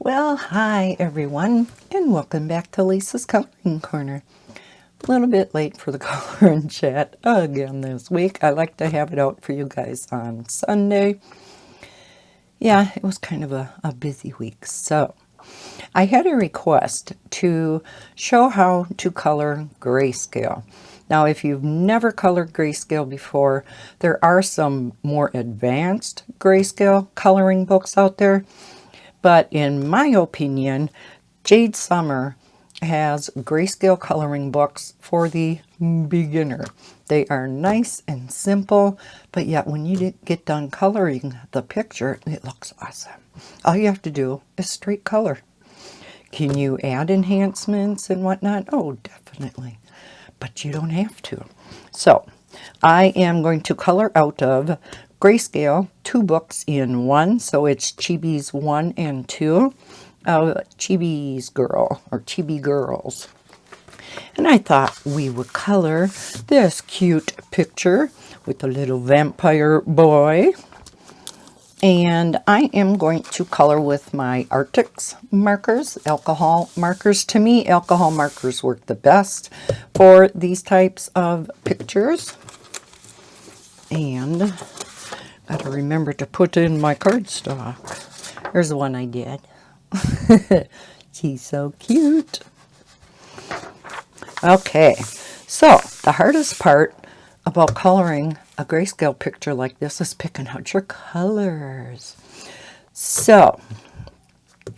Well, hi everyone, and welcome back to Lisa's Coloring Corner. A little bit late for the coloring chat again this week. I like to have it out for you guys on Sunday. Yeah, it was kind of a busy week. So, I had a request to show how to color grayscale. Now, if you've never colored grayscale before, there are some more advanced grayscale coloring books out there. But in my opinion, Jade Summer has grayscale coloring books for the beginner. They are nice and simple, but yet when you get done coloring the picture, it looks awesome. All you have to do is straight color. Can you add enhancements and whatnot? Oh, definitely. But you don't have to. So, I am going to color out of Grayscale, 2 books in one. So it's Chibi's 1 and 2. Chibi's Girl, or Chibi Girls. And I thought we would color this cute picture with a little vampire boy. And I am going to color with my Arctics markers, alcohol markers. To me, alcohol markers work the best for these types of pictures. And gotta remember to put in my cardstock. Here's the one I did. She's so cute. Okay, so the hardest part about coloring a grayscale picture like this is picking out your colors. So,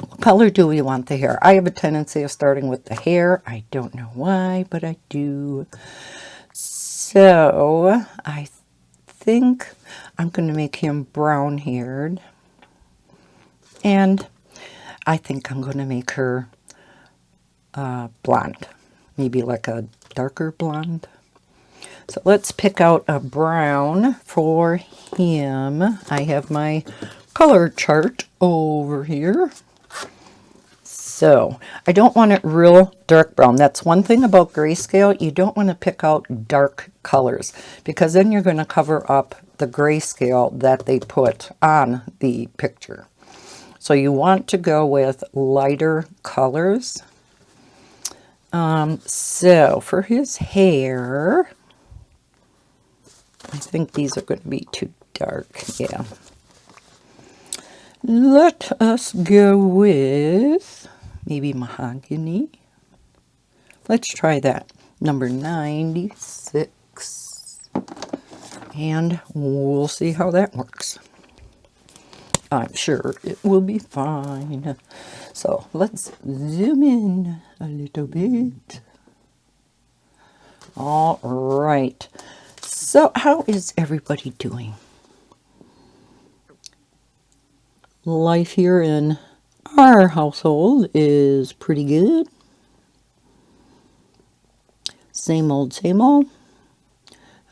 what color do we want the hair? I have a tendency of starting with the hair. I don't know why, but I do. So, I think I'm going to make him brown-haired. And I think I'm going to make her blonde. Maybe like a darker blonde. So let's pick out a brown for him. I have my color chart over here. So I don't want it real dark brown. That's one thing about grayscale. You don't want to pick out dark colors because then you're going to cover up the grayscale that they put on the picture. So you want to go with lighter colors. So for his hair, I think these are going to be too dark. Yeah. Let us go with maybe mahogany. Let's try that. Number 96. And we'll see how that works. I'm sure it will be fine. So let's zoom in a little bit. All right. So how is everybody doing? Life here in our household is pretty good. Same old, same old.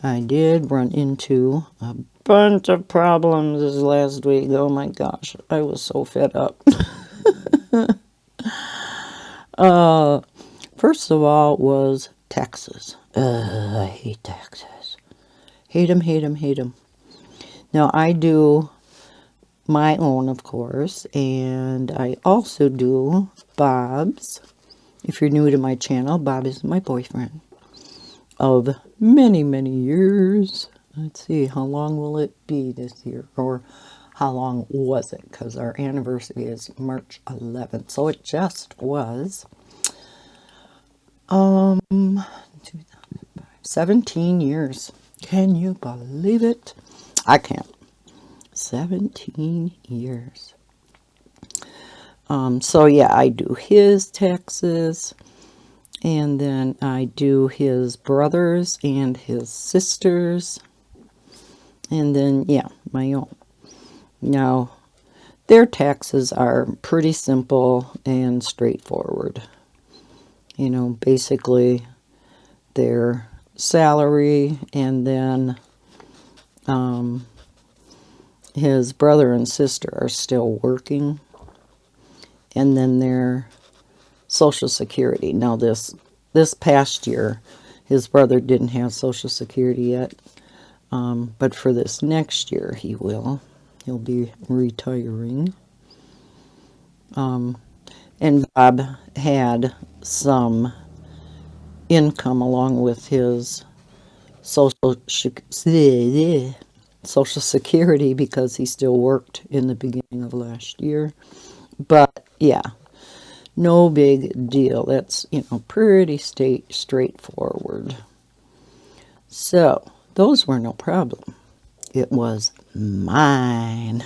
I did run into a bunch of problems this last week. Oh my gosh, I was so fed up. First of all was taxes. I hate taxes. Hate them, hate them, hate them. Now I do my own, of course, and I also do Bob's. If you're new to my channel, Bob is my boyfriend of many, many years. Let's see, how long will it be this year? Or how long was it? Because our anniversary is March 11th. So it just was 17 years. Can you believe it? I can't. 17 years. So yeah, I do his taxes. And then I do his brothers and his sisters. And then, yeah, my own. Now, their taxes are pretty simple and straightforward. You know, basically their salary and then his brother and sister are still working. And then their Social Security. Now this past year, his brother didn't have Social Security yet. But for this next year, he will. He'll be retiring. And Bob had some income along with his social security because he still worked in the beginning of last year. But yeah, no big deal. That's, pretty straightforward. So those were no problem. It was mine.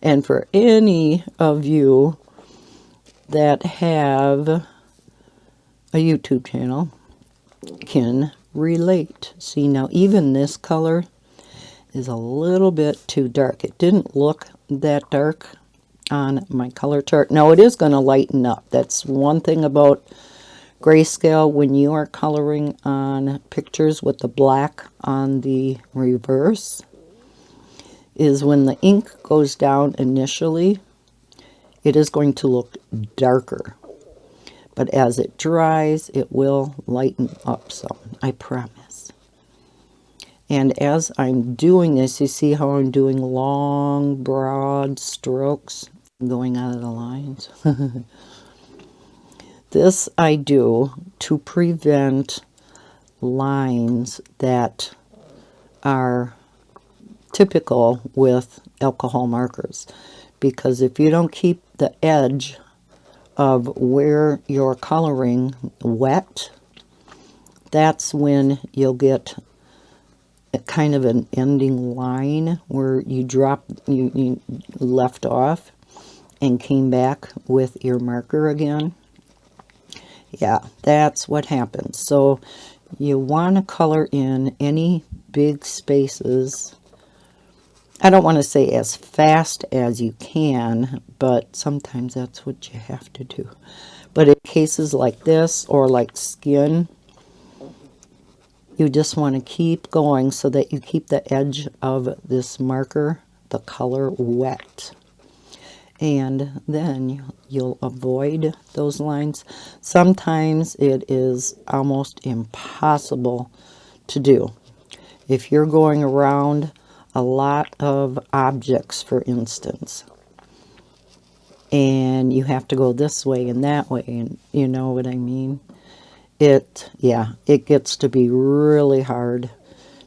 And for any of you that have a YouTube channel can relate. See, now even this color is a little bit too dark. It didn't look that dark on my color chart. Now it is going to lighten up. That's one thing about Grayscale when you are coloring on pictures with the black on the reverse, is when the ink goes down initially, it is going to look darker. But as it dries, it will lighten up some, I promise. And as I'm doing this, you see how I'm doing long, broad strokes going out of the lines? This I do to prevent lines that are typical with alcohol markers. Because if you don't keep the edge of where you're coloring wet, that's when you'll get a kind of an ending line where you left off and came back with your marker again. Yeah, that's what happens. So you want to color in any big spaces. I don't want to say as fast as you can, but sometimes that's what you have to do. But in cases like this or like skin, you just want to keep going so that you keep the edge of this marker, the color, wet. And then you'll avoid those lines. Sometimes it is almost impossible to do. If you're going around a lot of objects, for instance, and you have to go this way and that way, and you know what I mean? It gets to be really hard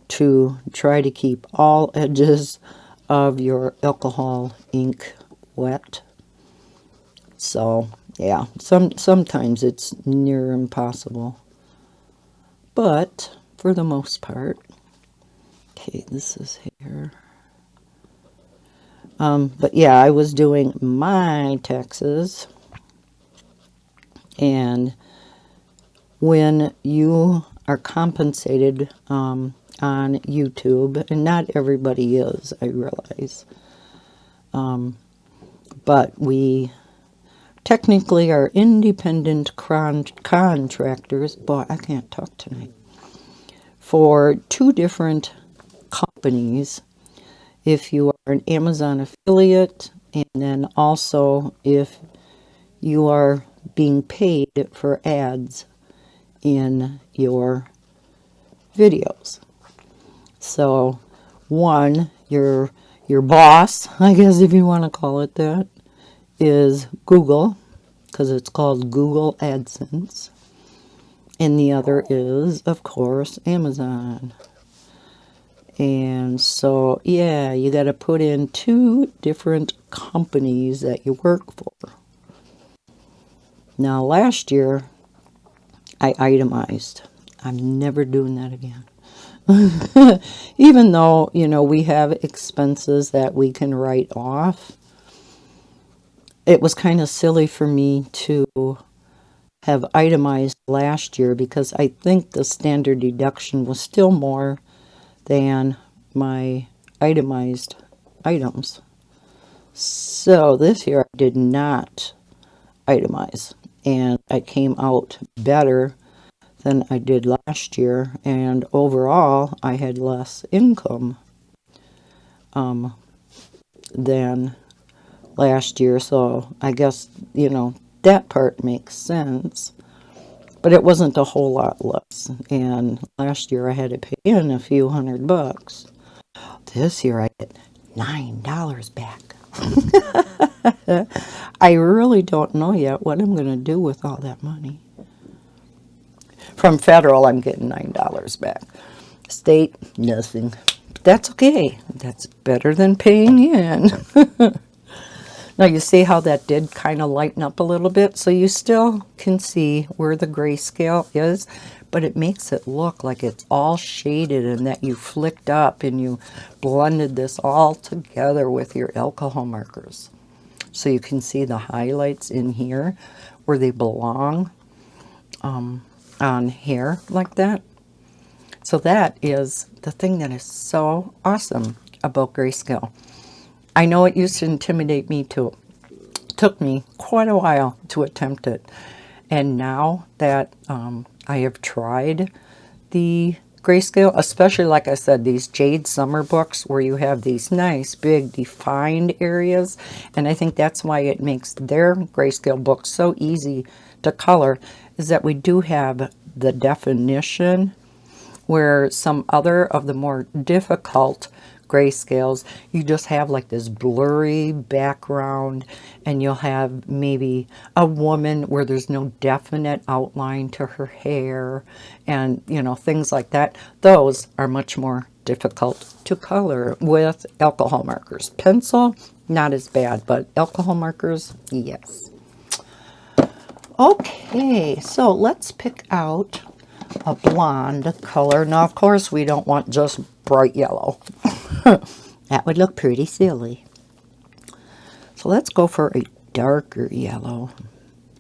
to try to keep all edges of your alcohol ink wet. So yeah, sometimes it's near impossible, but for the most part. Okay, this is here. But yeah, I was doing my taxes, and when you are compensated on YouTube, and not everybody is, I realize, but we technically are independent contractors. Boy, I can't talk tonight. For two different companies, if you are an Amazon affiliate, and then also if you are being paid for ads in your videos. So one, your boss, I guess if you want to call it that, is Google, because it's called Google AdSense. And the other is, of course, Amazon. And so, yeah, you got to put in two different companies that you work for. Now, last year, I itemized. I'm never doing that again. Even though, we have expenses that we can write off, it was kind of silly for me to have itemized last year because I think the standard deduction was still more than my itemized items. So this year I did not itemize, and I came out better than I did last year, and overall I had less income than last year. So I guess, that part makes sense. But it wasn't a whole lot less. And last year I had to pay in a few $100. This year I get $9 back. I really don't know yet what I'm going to do with all that money. From federal, I'm getting $9 back. State, nothing. But that's okay. That's better than paying in. Now you see how that did kind of lighten up a little bit? So you still can see where the grayscale is, but it makes it look like it's all shaded and that you flicked up and you blended this all together with your alcohol markers. So you can see the highlights in here where they belong on hair like that. So that is the thing that is so awesome about grayscale. I know it used to intimidate me too. It took me quite a while to attempt it. And now that I have tried the grayscale, especially like I said, these Jade Summer books where you have these nice big defined areas, and I think that's why it makes their grayscale books so easy to color, is that we do have the definition, where some other of the more difficult grayscales, you just have like this blurry background, and you'll have maybe a woman where there's no definite outline to her hair, and you know, things like that. Those are much more difficult to color with alcohol markers. Pencil, not as bad, but alcohol markers, yes. Okay, so let's pick out a blonde color. Now, of course, we don't want just bright yellow. That would look pretty silly. So let's go for a darker yellow.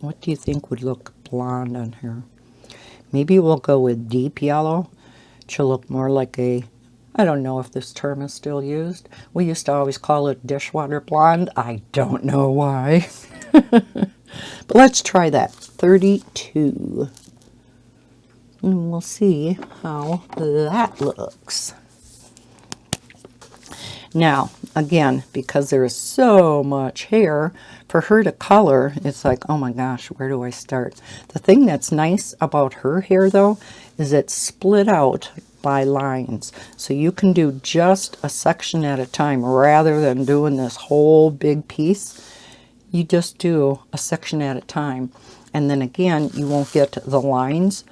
What do you think would look blonde on her? Maybe we'll go with deep yellow. She'll look more like a, I don't know if this term is still used. We used to always call it dishwater blonde. I don't know why. But let's try that. 32. And we'll see how that looks. Now, again, because there is so much hair, for her to color, it's like, oh my gosh, where do I start? The thing that's nice about her hair, though, is it's split out by lines. So you can do just a section at a time rather than doing this whole big piece. You just do a section at a time. And then again, you won't get the lines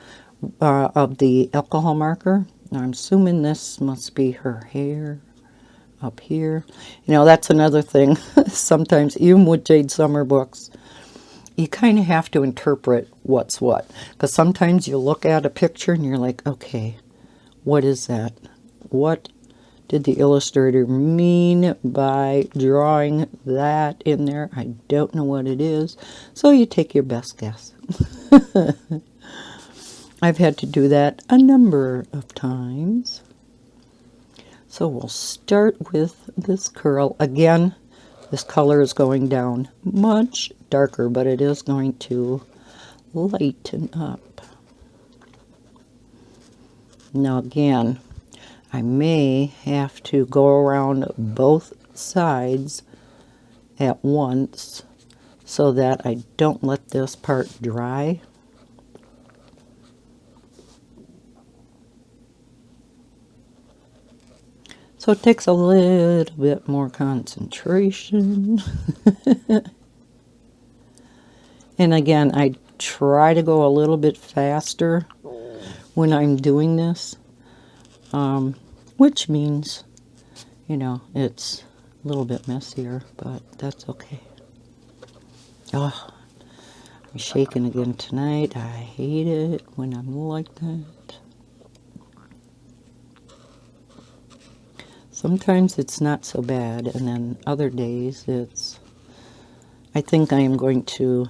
of the alcohol marker. Now, I'm assuming this must be her hair up here. You know, that's another thing. Sometimes, even with Jade Summer books, you kind of have to interpret what's what. Because sometimes you look at a picture and you're like, okay, what is that? What did the illustrator mean by drawing that in there? I don't know what it is. So you take your best guess. I've had to do that a number of times. So we'll start with this curl. Again, this color is going down much darker, but it is going to lighten up. Now again, I may have to go around both sides at once so that I don't let this part dry. So it takes a little bit more concentration. And again, I try to go a little bit faster when I'm doing this. Which means, you know, it's a little bit messier, but that's okay. Oh, I'm shaking again tonight. I hate it when I'm like that. Sometimes it's not so bad, and then other days it's, I think I am going to,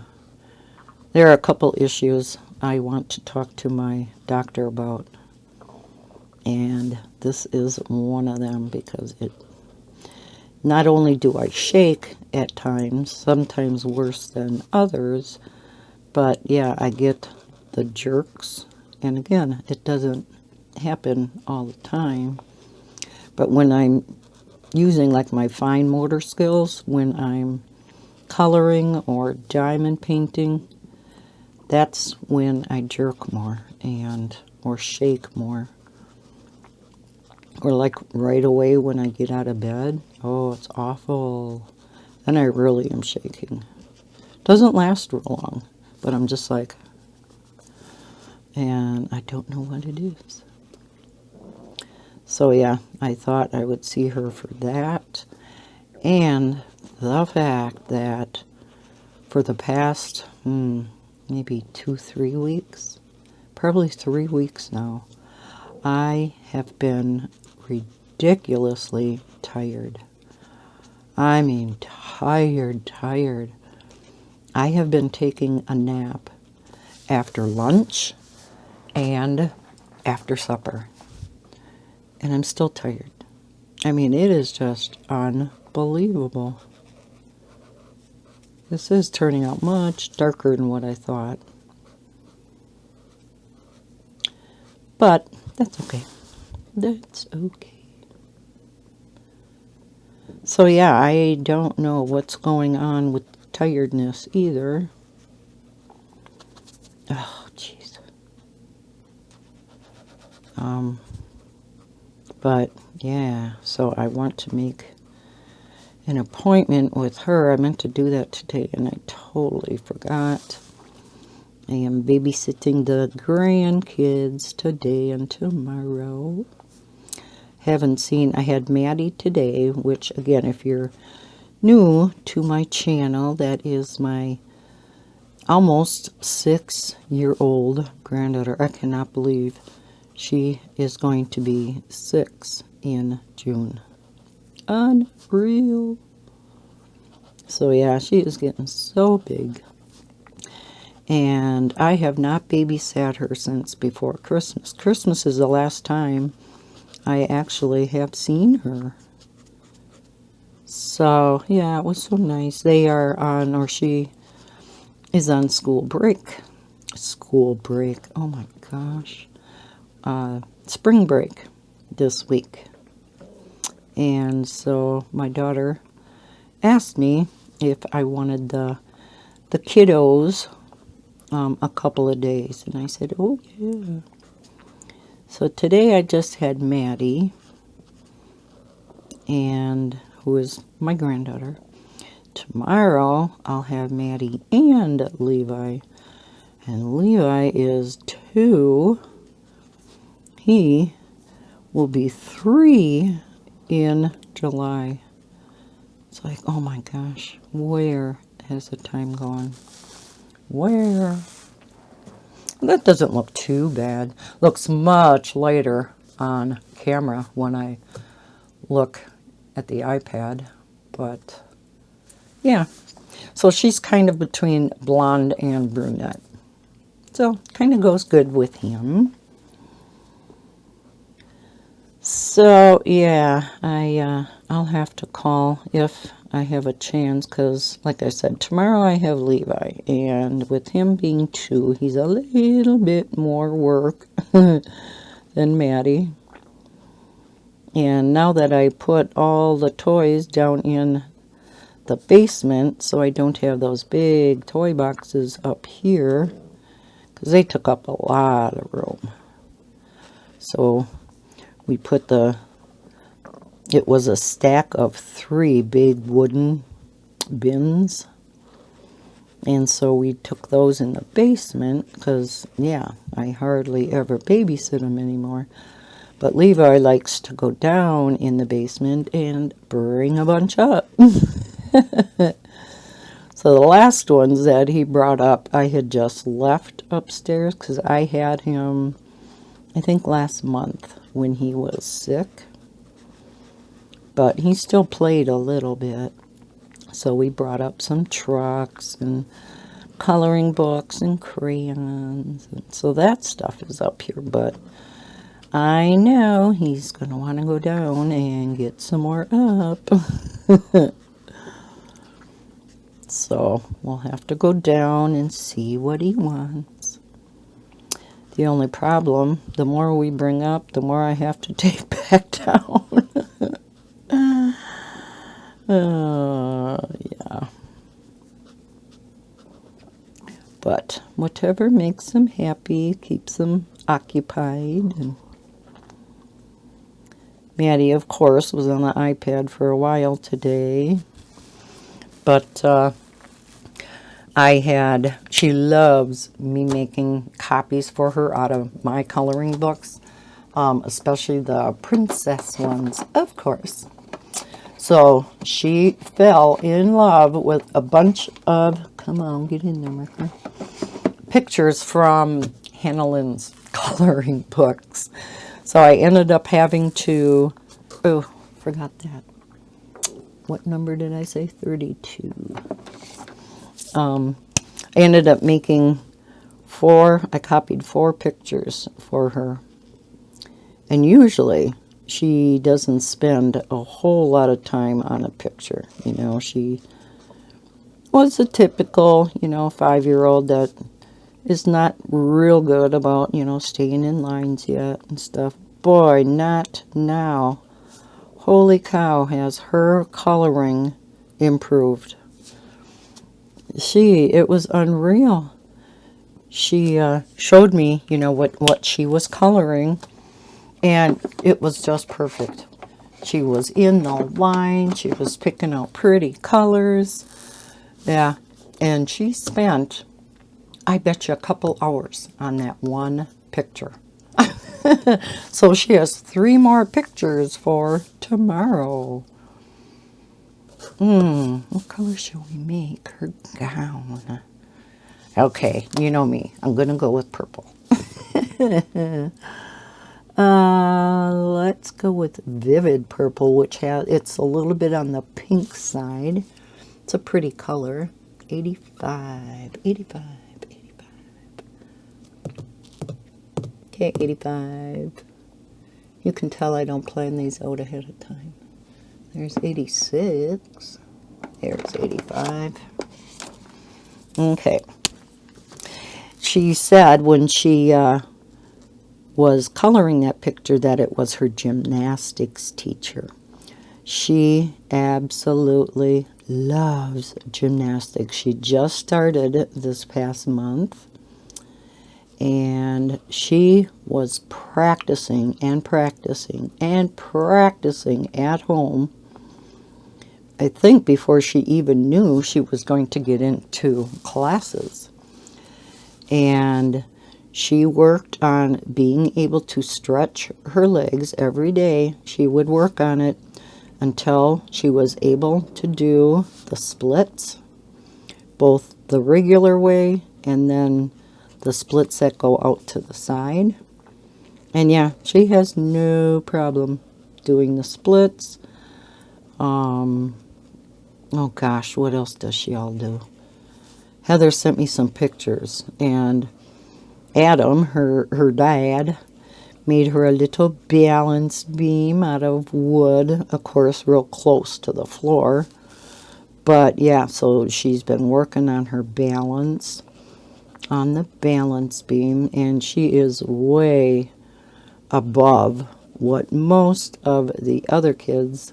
there are a couple issues I want to talk to my doctor about. And this is one of them, because it, not only do I shake at times, sometimes worse than others, but yeah, I get the jerks. And again, it doesn't happen all the time. But when I'm using like my fine motor skills, when I'm coloring or diamond painting, that's when I jerk more and or shake more. Or like right away when I get out of bed. Oh, it's awful. then I really am shaking. Doesn't last real long, but I'm just like, and I don't know what it is. So yeah, I thought I would see her for that. And the fact that for the past, maybe 2-3 weeks, probably 3 weeks now, I have been ridiculously tired. I mean, tired. I have been taking a nap after lunch and after supper. And I'm still tired. I mean, it is just unbelievable. This is turning out much darker than what I thought. But that's okay. That's okay. So yeah, I don't know what's going on with tiredness either. Oh, jeez. But yeah, so I want to make an appointment with her. I meant to do that today and I totally forgot. I am babysitting the grandkids today and tomorrow. Haven't seen, I had Maddie today, which again, if you're new to my channel, that is my almost 6-year-old granddaughter. I cannot believe she is going to be 6 in June. Unreal. So yeah, she is getting so big. And I have not babysat her since before Christmas. Christmas is the last time I actually have seen her. So yeah, it was so nice. They are on, or she is on school break. School break. Oh my gosh. Spring break this week. And so my daughter asked me if I wanted the kiddos a couple of days. And I said, oh yeah. So today I just had Maddie, and who is my granddaughter. Tomorrow I'll have Maddie and Levi. And Levi is 2. He will be 3 in July. It's like, oh my gosh, where has the time gone? Where? That doesn't look too bad. Looks much lighter on camera when I look at the iPad. But yeah, so she's kind of between blonde and brunette. So kind of goes good with him. So yeah, I'll have to call if I have a chance, because like I said, tomorrow I have Levi, and with him being 2, he's a little bit more work than Maddie. And now that I put all the toys down in the basement, so I don't have those big toy boxes up here, because they took up a lot of room. So we put it was a stack of 3 big wooden bins. And so we took those in the basement because, yeah, I hardly ever babysit them anymore. But Levi likes to go down in the basement and bring a bunch up. So the last ones that he brought up, I had just left upstairs because I had him, I think, last month when he was sick. But he still played a little bit. So we brought up some trucks and coloring books and crayons. And so that stuff is up here. But I know he's going to want to go down and get some more up. So we'll have to go down and see what he wants. The only problem, the more we bring up, the more I have to take back down. Yeah. But whatever makes him happy, keeps him occupied. And Maddie, of course, was on the iPad for a while today. But she loves me making copies for her out of my coloring books, especially the princess ones, of course. So she fell in love with a bunch of, come on, get in there, Martha, pictures from Hannah Lynn's coloring books. So I ended up having to, oh, forgot that. What number did I say? 32. I ended up making I copied 4 pictures for her. And usually she doesn't spend a whole lot of time on a picture. You know, she was a typical, 5-year-old that is not real good about, staying in lines yet and stuff. Boy, not now. Holy cow, has her coloring improved. It was unreal. She showed me, what she was coloring, and it was just perfect. She was in the line. She was picking out pretty colors. Yeah, and she spent, I bet you, a couple hours on that one picture. So she has 3 more pictures for tomorrow. What color should we make her gown? Okay, you know me. I'm going to go with purple. Let's go with vivid purple, which it's a little bit on the pink side. It's a pretty color. 85. Okay, 85. You can tell I don't plan these out ahead of time. There's 86. There's 85. Okay. She said when she was coloring that picture that it was her gymnastics teacher. She absolutely loves gymnastics. She just started this past month. And she was practicing and practicing and practicing at home, I think before she even knew she was going to get into classes. And she worked on being able to stretch her legs every day. She would work on it until she was able to do the splits, both the regular way and then the splits that go out to the side. And yeah, she has no problem doing the splits. Oh gosh, what else does she all do? Heather sent me some pictures, and Adam, her dad, made her a little balance beam out of wood, of course, real close to the floor. But yeah, so she's been working on her balance on the balance beam, and she is way above what most of the other kids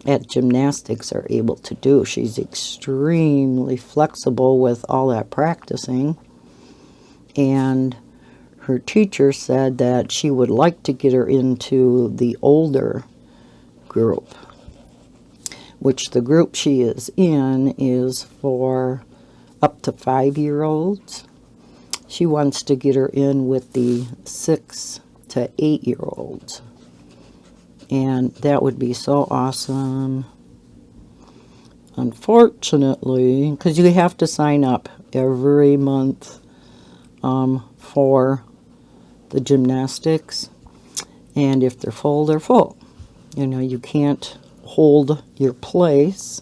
at gymnastics are able to do. She's extremely flexible with all that practicing, and her teacher said that she would like to get her into the older group, which the group she is in is for up to 5-year-olds. She wants to get her in with the 6 to 8-year-olds. And that would be so awesome. Unfortunately, because you have to sign up every month for the gymnastics. And if they're full, they're full. You can't hold your place.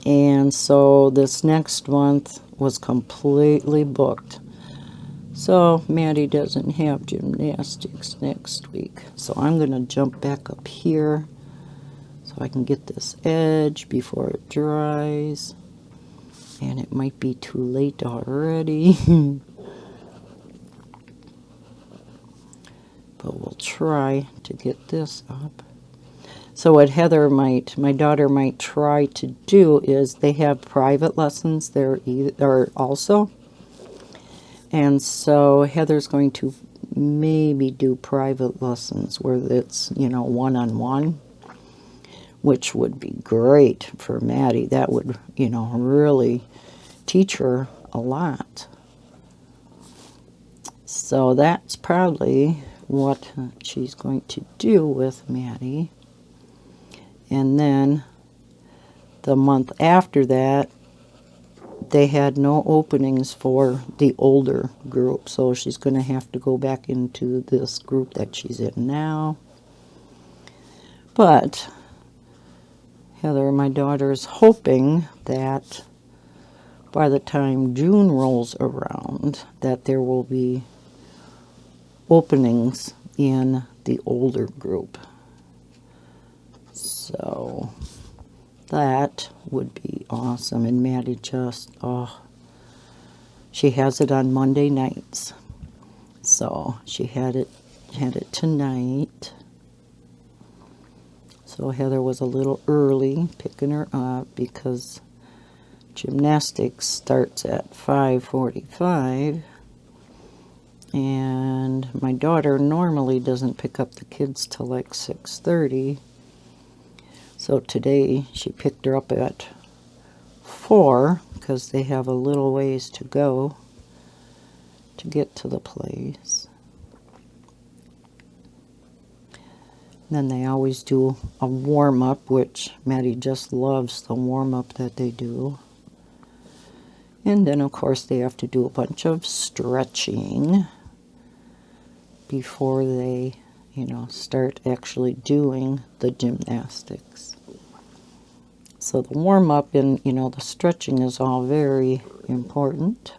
And so this next month was completely booked. So Maddie doesn't have gymnastics next week. So I'm going to jump back up here so I can get this edge before it dries. And it might be too late already. But we'll try to get this up. So what my daughter might try to do is they have private lessons there also. And so Heather's going to maybe do private lessons where it's, one-on-one which would be great for Maddie. That would, you know, really teach her a lot. So that's probably what she's going to do with Maddie. And then the month after that, they had no openings for the older group. So she's going to have to go back into this group that she's in now. But Heather, my daughter, is hoping that by the time June rolls around, that there will be openings in the older group. So that would be awesome. And Maddie just, oh, she has it on Monday nights. So she had it tonight. So Heather was a little early picking her up because gymnastics starts at 5:45. And my daughter normally doesn't pick up the kids till like 6:30. So today she picked her up at 4 because they have a little ways to go to get to the place. Then they always do a warm-up, which Maddie just loves the warm-up that they do. And then, of course, they have to do a bunch of stretching before they, you know, start actually doing the gymnastics. So the warm-up and, you know, the stretching is all very important.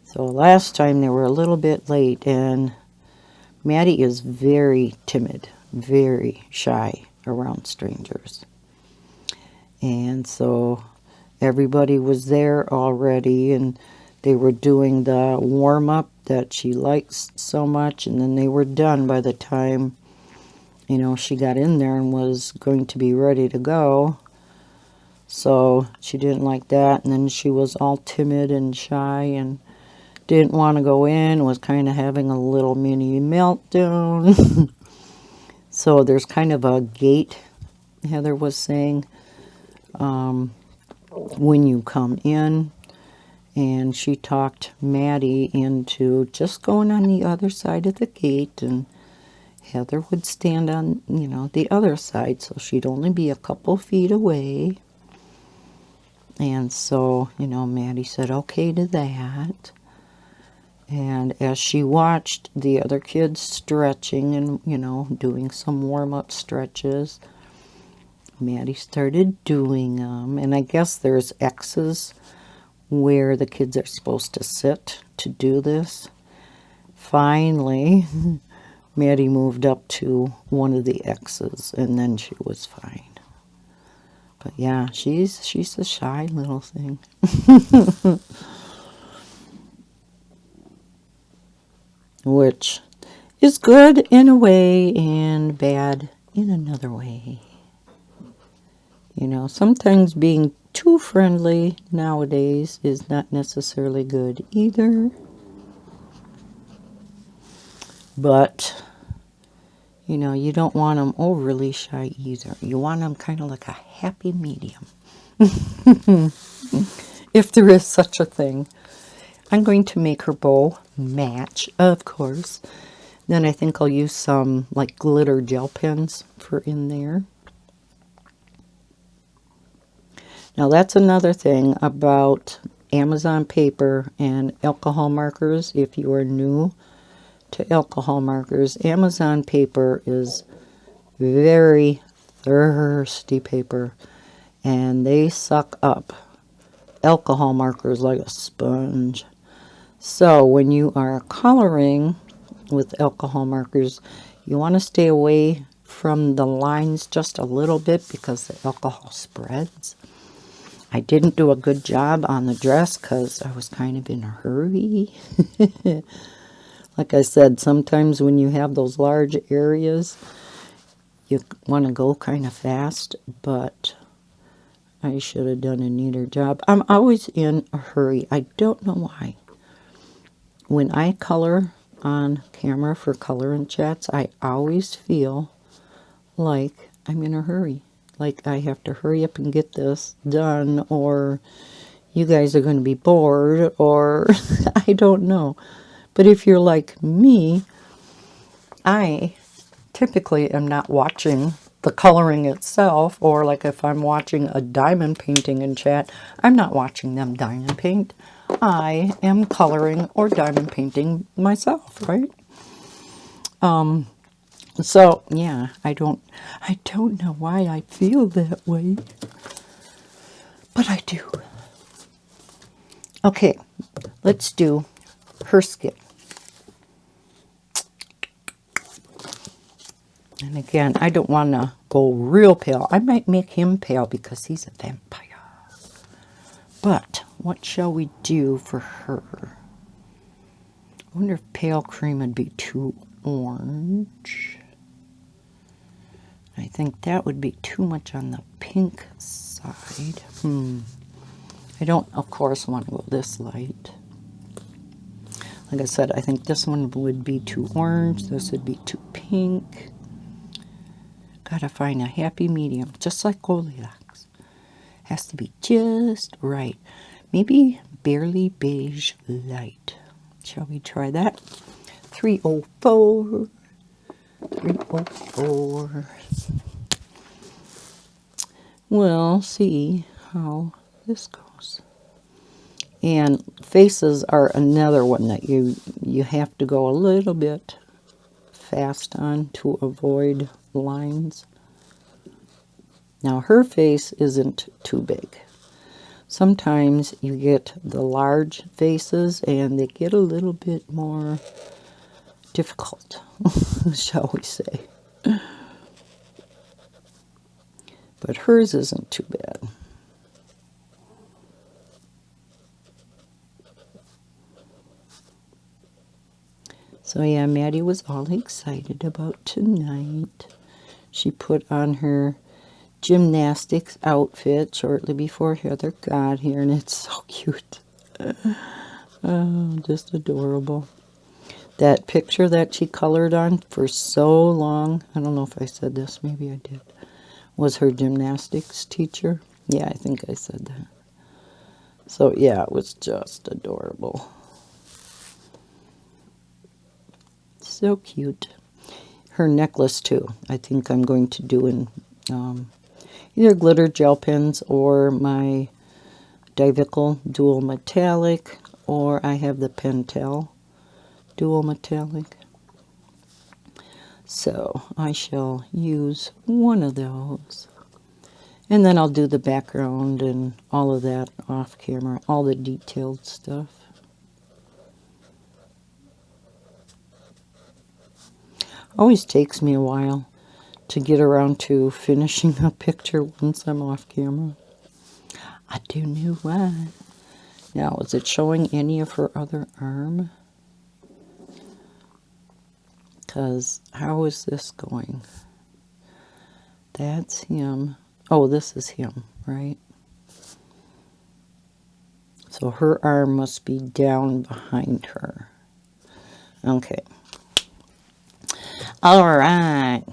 So last time they were a little bit late, and Maddie is very timid, very shy around strangers. And so everybody was there already, and they were doing the warm-up that she likes so much, and then they were done by the time, you know, she got in there and was going to be ready to go. So she didn't like that, and then she was all timid and shy and didn't want to go in, was kind of having a little mini meltdown. So there's kind of a gate, Heather was saying, when you come in. And she talked Maddie into just going on the other side of the gate, and Heather would stand on, you know, the other side, so she'd only be a couple feet away. And so, you know, Maddie said okay to that. And as she watched the other kids stretching and, you know, doing some warm-up stretches, Maddie started doing them. And I guess there's X's where the kids are supposed to sit to do this. Finally, Maddie moved up to one of the X's, and then she was fine. But yeah, she's a shy little thing. Which is good in a way and bad in another way. You know, sometimes being too friendly nowadays is not necessarily good either. But, you know, you don't want them overly shy either. You want them kind of like a happy medium. If there is such a thing. I'm going to make her bow match, of course. Then I think I'll use some like glitter gel pens for in there. Now that's another thing about Amazon paper and alcohol markers. If you are new to alcohol markers, Amazon paper is very thirsty paper, and they suck up alcohol markers like a sponge. So when you are coloring with alcohol markers, you want to stay away from the lines just a little bit because the alcohol spreads. I didn't do a good job on the dress because I was kind of in a hurry. Like I said, sometimes when you have those large areas, you want to go kind of fast, but I should have done a neater job. I'm always in a hurry. I don't know why. When I color on camera for color and chats, I always feel like I'm in a hurry. Like I have to hurry up and get this done, or you guys are going to be bored, or I don't know. But if you're like me, I typically am not watching the coloring itself, or like if I'm watching a diamond painting in chat, I'm not watching them diamond paint. I am coloring or diamond painting myself, right? So yeah, I don't know why I feel that way, but I do. Okay, let's do her skin. And again, I don't want to go real pale. I might make him pale because he's a vampire. But what shall we do for her? I wonder if pale cream would be too orange. I think that would be too much on the pink side. I don't, of course, want to go this light. Like I said, I think this one would be too orange. This would be too pink. Gotta find a happy medium, just like Goldilocks. Has to be just right. Maybe barely beige light. Shall we try that? 304. 304. We'll see how this goes. And faces are another one that you have to go a little bit fast on to avoid lines. Now her face isn't too big. Sometimes you get the large faces and they get a little bit more difficult, shall we say. But hers isn't too bad. So yeah, Maddie was all excited about tonight. She put on her gymnastics outfit shortly before Heather got here, and it's so cute. Oh, just adorable. That picture that she colored on for so long, I don't know if I said this, maybe I did, was her gymnastics teacher. Yeah, I think I said that. So yeah, it was just adorable. So cute. Her necklace too. I think I'm going to do in either glitter gel pens or my Divical dual metallic, or I have the Pentel dual metallic. So I shall use one of those. And then I'll do the background and all of that off camera, all the detailed stuff. Always takes me a while to get around to finishing a picture once I'm off camera. I don't know why. Now, is it showing any of her other arm? Because how is this going? That's him. Oh, this is him, right? So her arm must be down behind her. Okay. All right.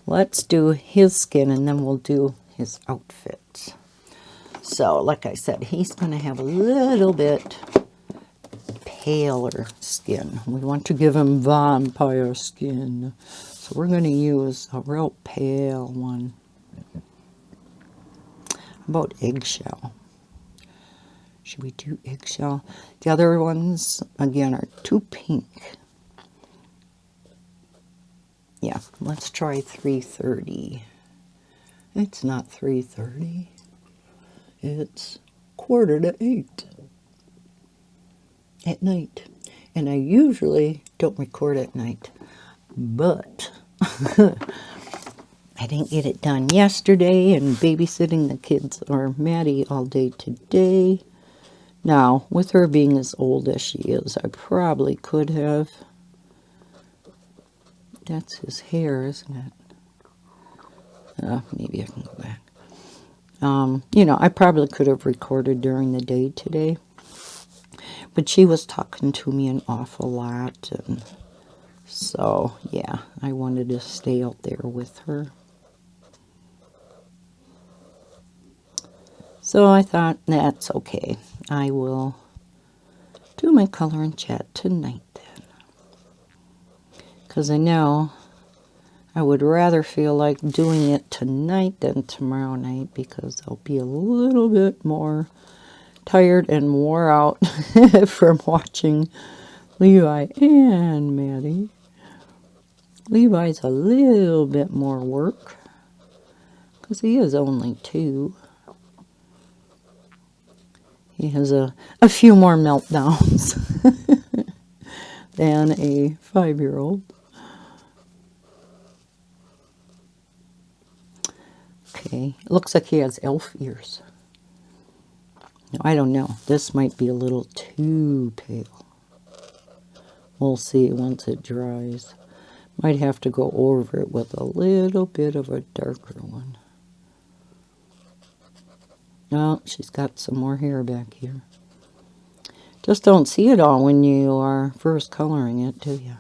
Let's do his skin and then we'll do his outfit. So, like I said, he's going to have a little bit paler skin. We want to give him vampire skin. So we're going to use a real pale one. How about eggshell? Should we do eggshell? The other ones, again, are too pink. Yeah, let's try 3:30. It's not 3:30. It's 7:45 at night. And I usually don't record at night. But I didn't get it done yesterday and babysitting the kids or Maddie all day today. Now, with her being as old as she is, I probably could have. That's his hair, isn't it? Maybe I can go back. You know, I probably could have recorded during the day today. But she was talking to me an awful lot, and so, yeah, I wanted to stay out there with her. So I thought, that's okay. I will do my color and chat tonight then. Because I know I would rather feel like doing it tonight than tomorrow night, because I'll be a little bit more tired and wore out from watching Levi and Maddie. Levi's a little bit more work because he is only 2. He has a few more meltdowns than a 5-year-old. Okay, it looks like he has elf ears. Now, I don't know. This might be a little too pale. We'll see once it dries. Might have to go over it with a little bit of a darker one. Oh, she's got some more hair back here. Just don't see it all when you are first coloring it, do you?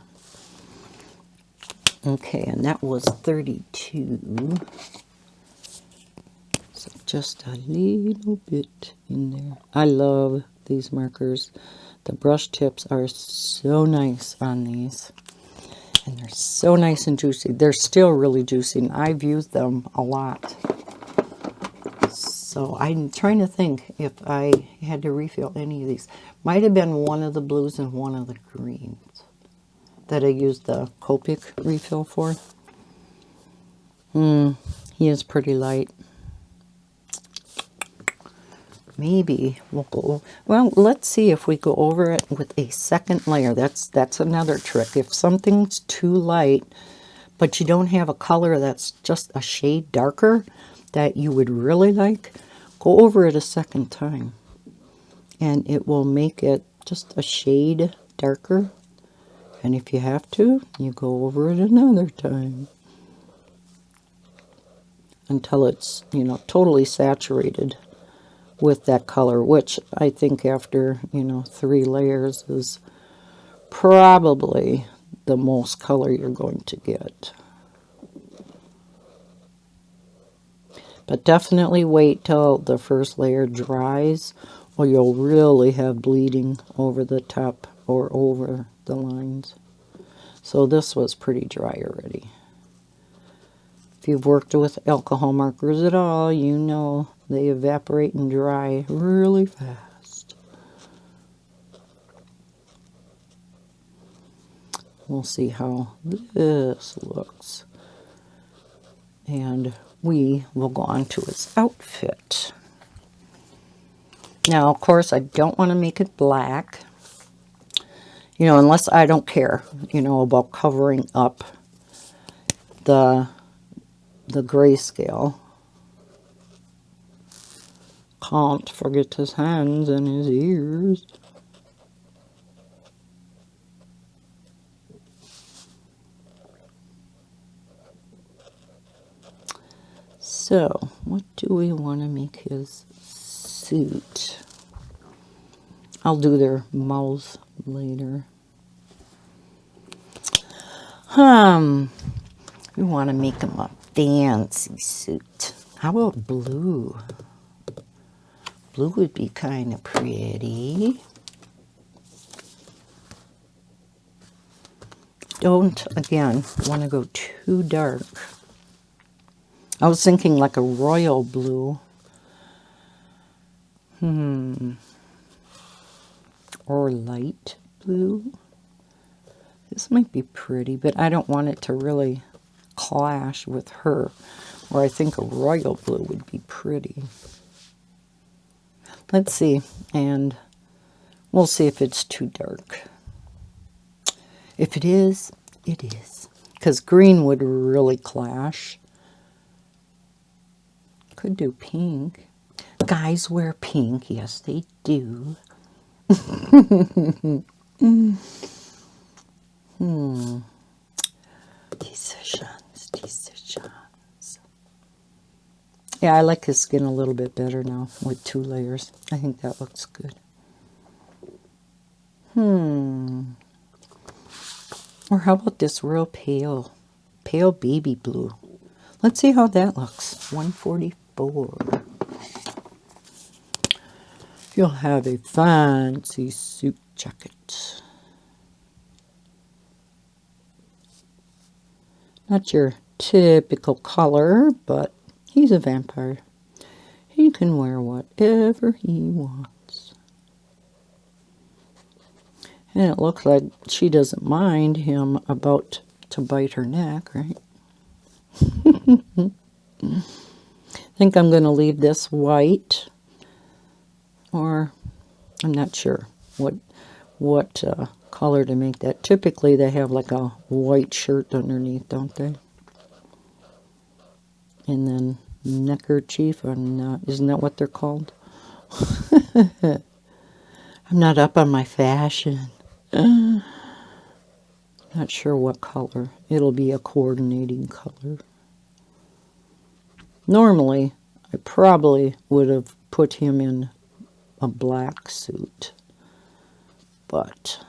Okay, and that was 32. So just a little bit in there. I love these markers. The brush tips are so nice on these. And they're so nice and juicy. They're still really juicy, and I've used them a lot. So I'm trying to think if I had to refill any of these. Might have been one of the blues and one of the greens that I used the Copic refill for. He is pretty light. Maybe we'll go, well, let's see if we go over it with a second layer. That's another trick. If something's too light, but you don't have a color that's just a shade darker that you would really like, go over it a second time. And it will make it just a shade darker. And if you have to, you go over it another time. Until it's, you know, totally saturated with that color, which I think after, 3 layers is probably the most color you're going to get. But definitely wait till the first layer dries, or you'll really have bleeding over the top or over the lines. So this was pretty dry already. If you've worked with alcohol markers at all, you know they evaporate and dry really fast. We'll see how this looks. And we will go on to its outfit. Now, of course, I don't want to make it black, unless I don't care, about covering up the grayscale. Can't forget his hands and his ears. So, what do we want to make his suit? I'll do their mouths later. We want to make him a fancy suit. How about blue? Blue would be kind of pretty. Don't, again, want to go too dark. I was thinking like a royal blue. Or light blue. This might be pretty, but I don't want it to really clash with her. Or I think a royal blue would be pretty. Let's see, and we'll see if it's too dark. If it is, it is. Because green would really clash. Could do pink. Guys wear pink. Yes, they do. Decisions. Yeah, I like his skin a little bit better now with 2 layers. I think that looks good. Or how about this real pale baby blue? Let's see how that looks. 144. You'll have a fancy suit jacket. Not your typical color, but he's a vampire. He can wear whatever he wants. And it looks like she doesn't mind him about to bite her neck, right? I think I'm going to leave this white, or I'm not sure what color to make that. Typically they have like a white shirt underneath, don't they? And then neckerchief, isn't that what they're called? I'm not up on my fashion. Not sure what color. It'll be a coordinating color. Normally, I probably would have put him in a black suit. But,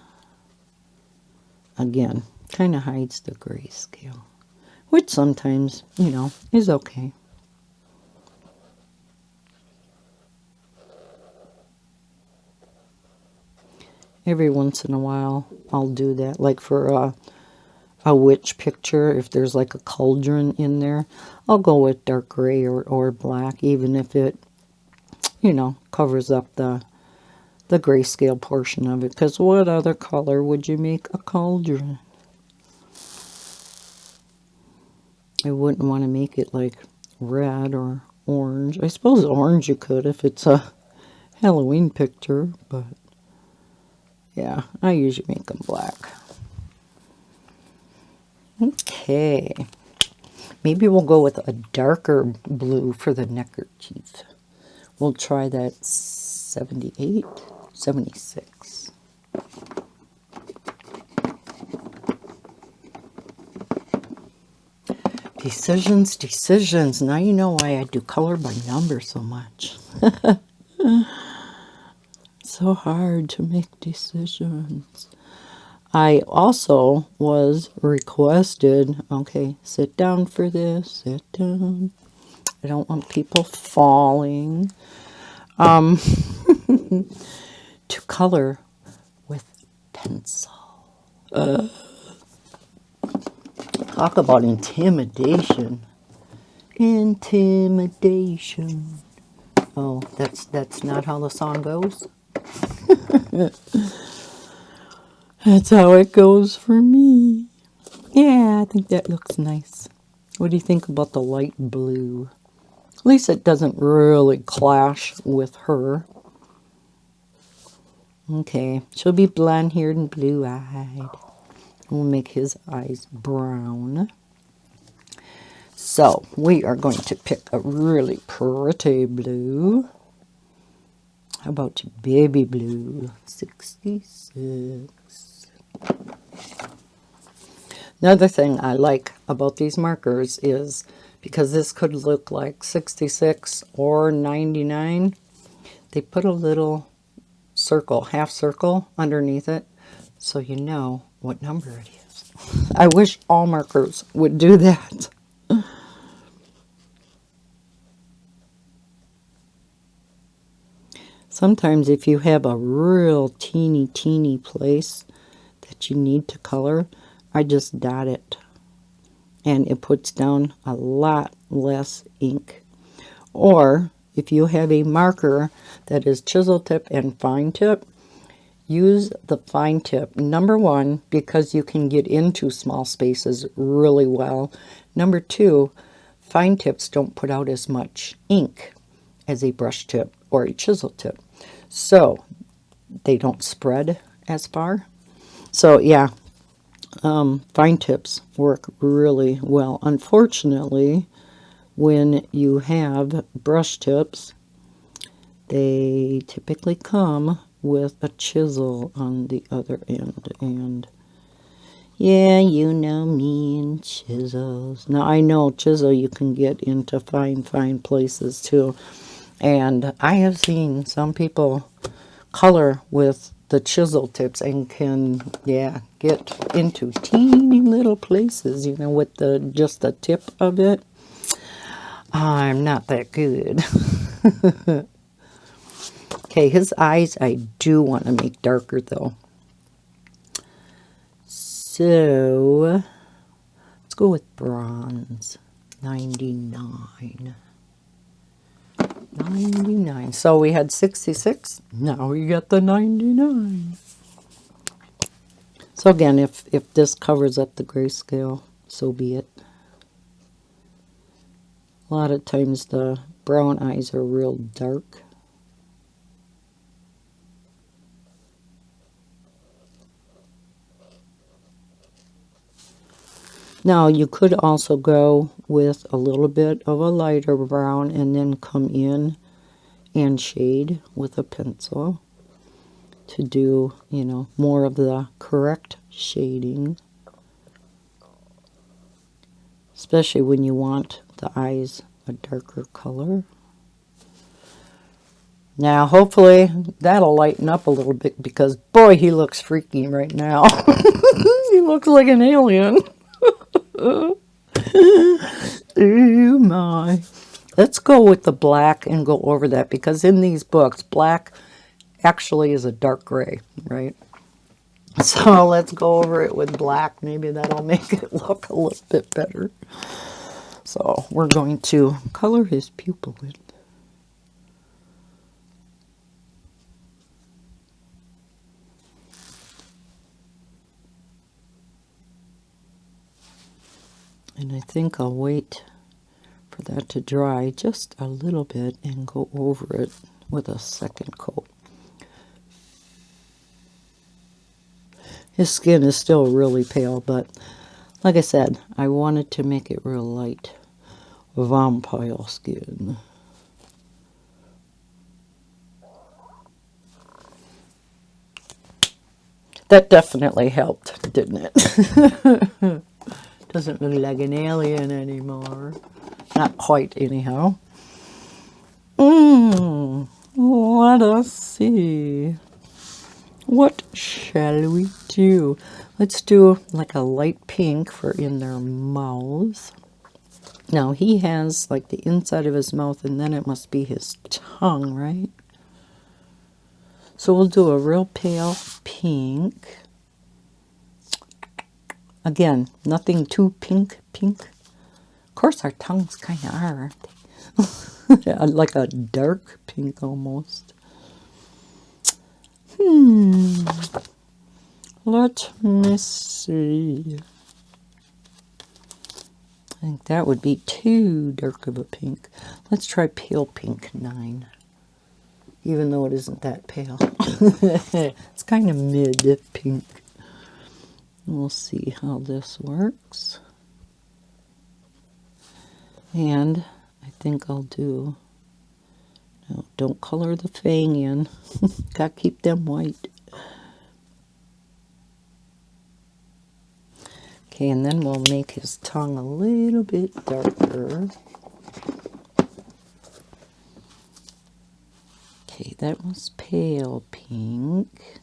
again, kind of hides the grayscale. Which sometimes, you know, is okay. Every once in a while, I'll do that. Like for a witch picture, if there's like a cauldron in there, I'll go with dark gray or black, even if it, you know, covers up the grayscale portion of it. Because what other color would you make a cauldron? I wouldn't want to make it like red or orange. I suppose orange you could if it's a Halloween picture, but yeah, I usually make them black. Okay, maybe we'll go with a darker blue for the neckerchief. We'll try that 78, 76. Decisions. Now you know why I do color by number so much. So hard to make decisions. I also was requested, okay, sit down for this, sit down. I don't want people falling. To color with pencil. Talk about intimidation. Intimidation. Oh, that's not how the song goes? That's how it goes for me. Yeah, I think that looks nice. What do you think about the light blue? At least it doesn't really clash with her. Okay, she'll be blonde-haired and blue-eyed. We'll make his eyes brown. So, we are going to pick a really pretty blue. How about baby blue? 66. Another thing I like about these markers is, because this could look like 66 or 99, they put a little circle, half circle underneath it, so you know what number it is. I wish all markers would do that. Sometimes if you have a real teeny place that you need to color, I just dot it. And it puts down a lot less ink. Or if you have a marker that is chisel tip and fine tip, use the fine tip. Number one, because you can get into small spaces really well. Number two, fine tips don't put out as much ink as a brush tip or a chisel tip. So they don't spread as far. So yeah, fine tips work really well. Unfortunately, when you have brush tips, they typically come with a chisel on the other end. And yeah, you know me and chisels. Now I know chisel you can get into fine places too. And I have seen some people color with the chisel tips and can, yeah, get into teeny little places, you know, with just the tip of it. I'm not that good. Okay, his eyes I do want to make darker though. So let's go with bronze. 99. 99. So we had 66. Now we got the 99. So again, if this covers up the grayscale, so be it. A lot of times the brown eyes are real dark. Now you could also go with a little bit of a lighter brown and then come in and shade with a pencil to do, you know, more of the correct shading. Especially when you want the eyes a darker color. Now hopefully that'll lighten up a little bit because boy, he looks freaky right now. He looks like an alien. Oh my. Let's go with the black and go over that because in these books, black actually is a dark gray, right? So let's go over it with black. Maybe that'll make it look a little bit better. So we're going to color his pupil in. And I think I'll wait for that to dry just a little bit and go over it with a second coat. His skin is still really pale, but like I said, I wanted to make it real light. Vampire skin. That definitely helped, didn't it? Doesn't look like an alien anymore. Not quite, anyhow. Let us see. What shall we do? Let's do like a light pink for in their mouths. Now he has like the inside of his mouth and then it must be his tongue, right? So we'll do a real pale pink. Again, nothing too pink. Of course our tongues kind of are, aren't they? Like a dark pink almost. Let me see. I think that would be too dark of a pink. Let's try pale pink 9. Even though it isn't that pale. It's kind of mid pink. We'll see how this works. And I think I'll do... No, don't color the fang in. Gotta keep them white. Okay, and then we'll make his tongue a little bit darker. Okay, that was pale pink.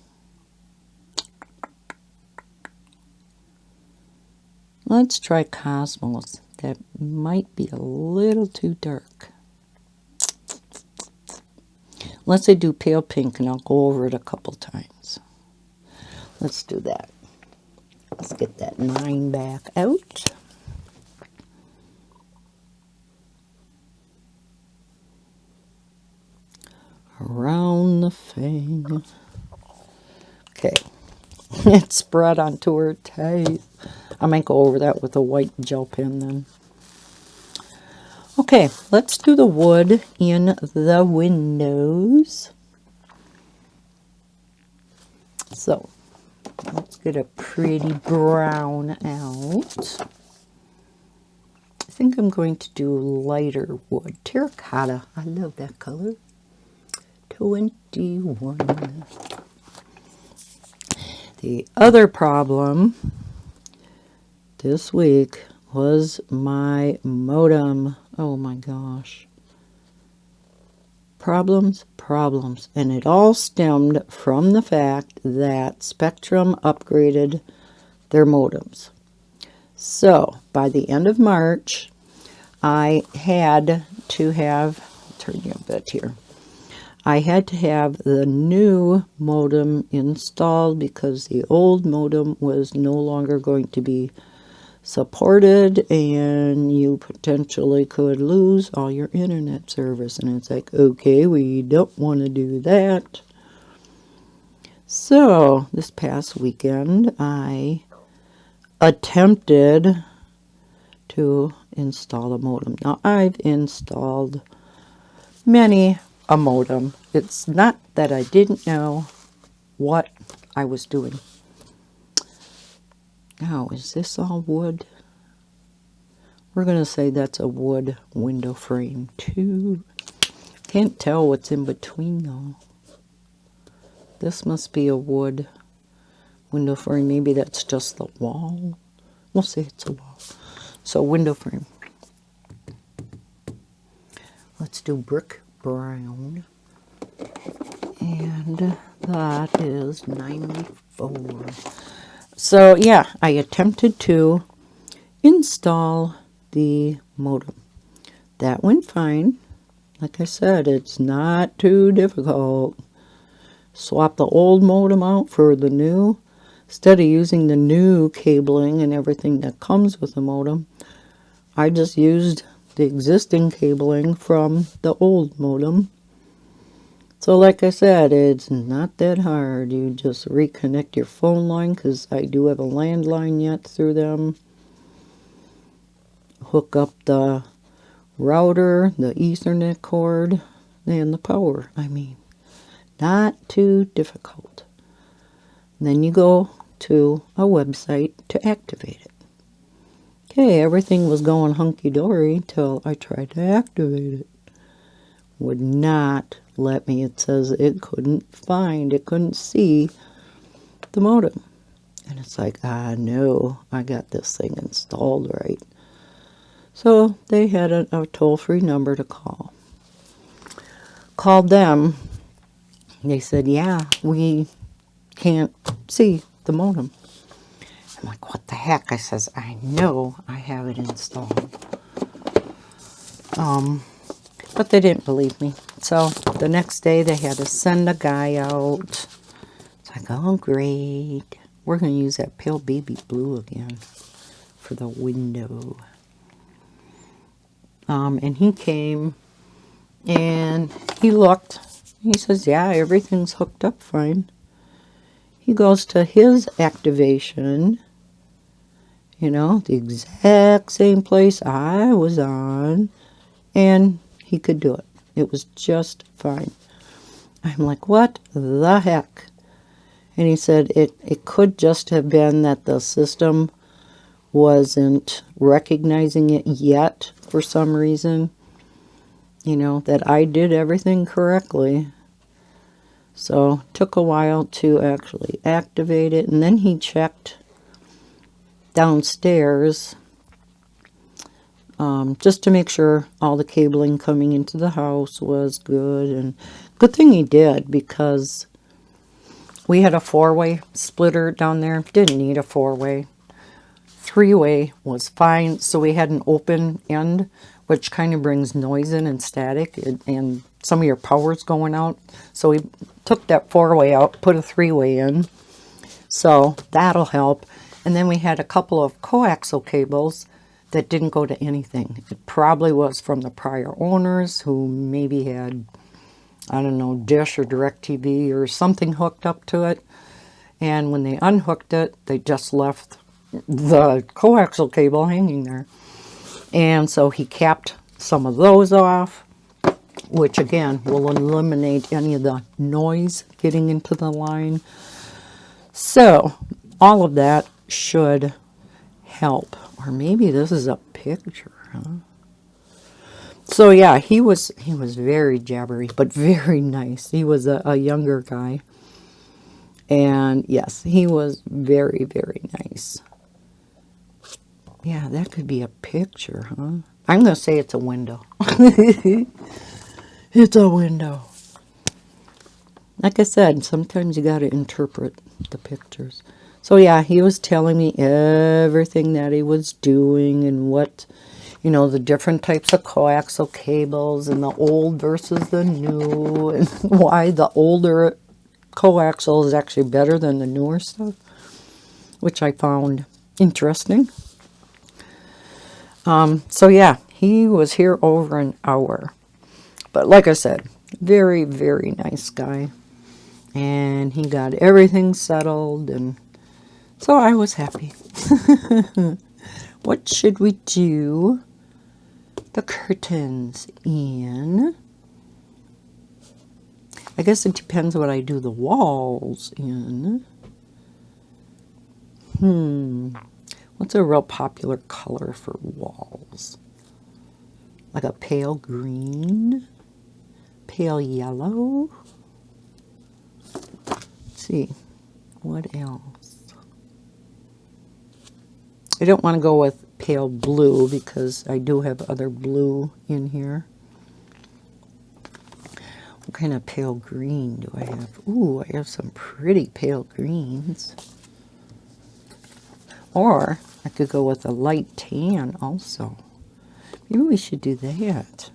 Let's try Cosmos. That might be a little too dark. Let's say do pale pink and I'll go over it a couple times. Let's do that. Let's get that 9 back out. Around the fang. Okay. It's spread onto her teeth. I might go over that with a white gel pen then. Okay, let's do the wood in the windows. So, let's get a pretty brown out. I think I'm going to do lighter wood. Terracotta. I love that color. 21. The other problem this week was my modem. Oh my gosh. Problems, problems. And it all stemmed from the fact that Spectrum upgraded their modems. So by the end of March, I had to have, turn you a bit here, I had to have the new modem installed because the old modem was no longer going to be supported, and you potentially could lose all your internet service. And it's like, okay, we don't want to do that. So this past weekend I attempted to install a modem. Now I've installed many a modem. It's not that I didn't know what I was doing. Now, is this all wood? We're going to say that's a wood window frame too. Can't tell what's in between though. This must be a wood window frame. Maybe that's just the wall. We'll say it's a wall. So window frame. Let's do brick brown. And that is 94. So yeah, I attempted to install the modem. That went fine. Like I said, it's not too difficult. Swap the old modem out for the new. Instead of using the new cabling and everything that comes with the modem, I just used the existing cabling from the old modem. So like I said, it's not that hard. You just reconnect your phone line, because I do have a landline yet through them. Hook up the router, the Ethernet cord, and the power. I mean, not too difficult. And then you go to a website to activate it. Okay, everything was going hunky-dory till I tried to activate it. Would not let me. It says it couldn't see the modem. And it's like, no, I got this thing installed right. So they had a toll-free number to call. Called them. They said, yeah, we can't see the modem. I'm like, what the heck? I says, I know I have it installed. But they didn't believe me. So the next day they had to send a guy out. It's like, oh, great. We're going to use that pale baby blue again for the window. And he came and he looked. He says, yeah, everything's hooked up fine. He goes to his activation, you know, the exact same place I was on, and he could do it. It was just fine. I'm like, what the heck? And he said it could just have been that the system wasn't recognizing it yet for some reason. You know, that I did everything correctly. So it took a while to actually activate it. And then he checked downstairs just to make sure all the cabling coming into the house was good. And good thing he did, because we had a 4-way splitter down there. Didn't need a 4-way. 3-way was fine. So we had an open end, which kind of brings noise in and static, and some of your power's going out. So we took that 4-way out, put a 3-way in. So that'll help. And then we had a couple of coaxial cables that didn't go to anything. It probably was from the prior owners who maybe had, I don't know, Dish or DirecTV or something hooked up to it. And when they unhooked it, they just left the coaxial cable hanging there. And so he capped some of those off, which again will eliminate any of the noise getting into the line. So all of that should help. Or maybe this is a picture, huh? So yeah, he was very jabbery, but very nice. He was a younger guy. And yes, he was very, very nice. Yeah, that could be a picture, huh? I'm going to say it's a window. It's a window. Like I said, sometimes you got to interpret the pictures. So yeah, he was telling me everything that he was doing and what, you know, the different types of coaxial cables and the old versus the new, and why the older coaxial is actually better than the newer stuff, which I found interesting. So yeah, he was here over an hour. But like I said, very, very nice guy. And he got everything settled, and so I was happy. What should we do the curtains in? I guess it depends what I do the walls in. What's a real popular color for walls? Like a pale green? Pale yellow? Let's see. What else? I don't want to go with pale blue because I do have other blue in here. What kind of pale green do I have? Ooh, I have some pretty pale greens. Or I could go with a light tan also. Maybe we should do that.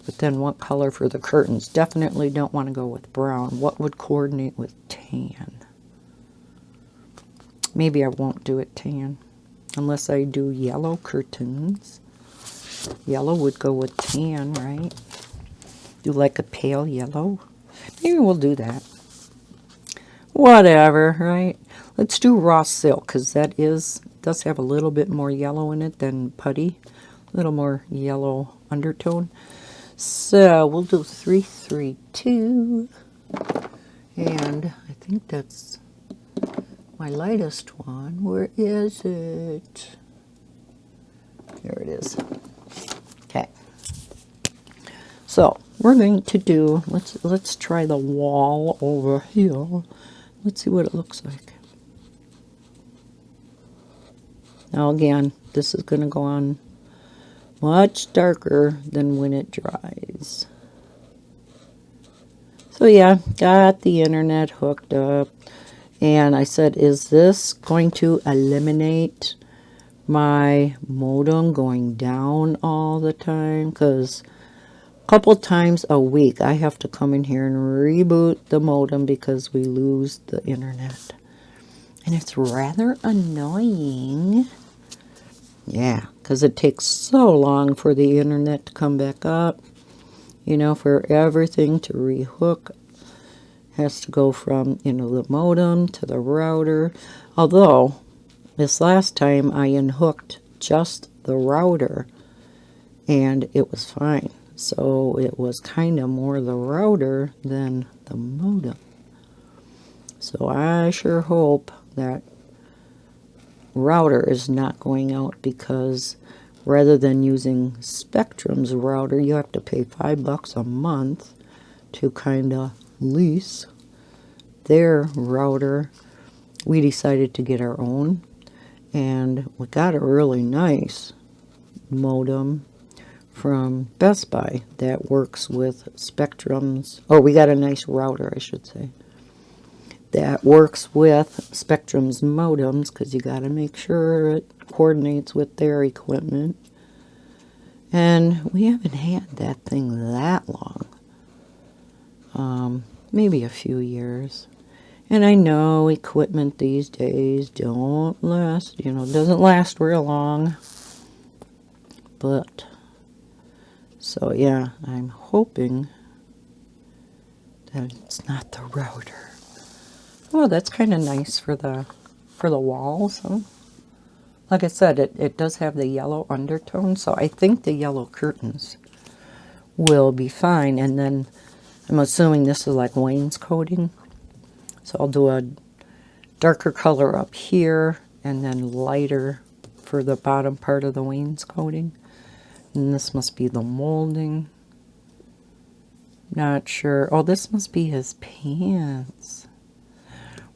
But then what color for the curtains? Definitely don't want to go with brown. What would coordinate with tan? Maybe I won't do it tan. Unless I do yellow curtains. Yellow would go with tan, right? Do like a pale yellow. Maybe we'll do that. Whatever, right? Let's do raw silk, because that does have a little bit more yellow in it than putty. A little more yellow undertone. So we'll do 332. And I think that's my lightest one. Where is it? There it is. Okay. So we're going to do, let's try the wall over here. Let's see what it looks like. Now again, this is going to go on much darker than when it dries. So yeah, got the internet hooked up. And I said, is this going to eliminate my modem going down all the time? Because a couple times a week I have to come in here and reboot the modem because we lose the internet. And it's rather annoying. Yeah, because it takes so long for the internet to come back up. You know, for everything to rehook. Has to go from, you know, the modem to the router. Although, this last time I unhooked just the router. And it was fine. So it was kind of more the router than the modem. So I sure hope that router is not going out, because rather than using Spectrum's router, you have to pay $5 a month to kind of lease their router. We decided to get our own, and we got a really nice modem from Best Buy that works with Spectrum's, or we got a nice router, I should say, that works with Spectrum's modems, because you got to make sure it coordinates with their equipment. And we haven't had that thing that long. Maybe a few years. And I know equipment these days don't last, you know, doesn't last real long. But, so yeah, I'm hoping that it's not the router. Oh, that's kind of nice for the walls. Huh? Like I said, it does have the yellow undertone, so I think the yellow curtains will be fine. And then I'm assuming this is like wainscoting. So I'll do a darker color up here and then lighter for the bottom part of the wainscoting. And this must be the molding. Not sure. Oh, this must be his pants.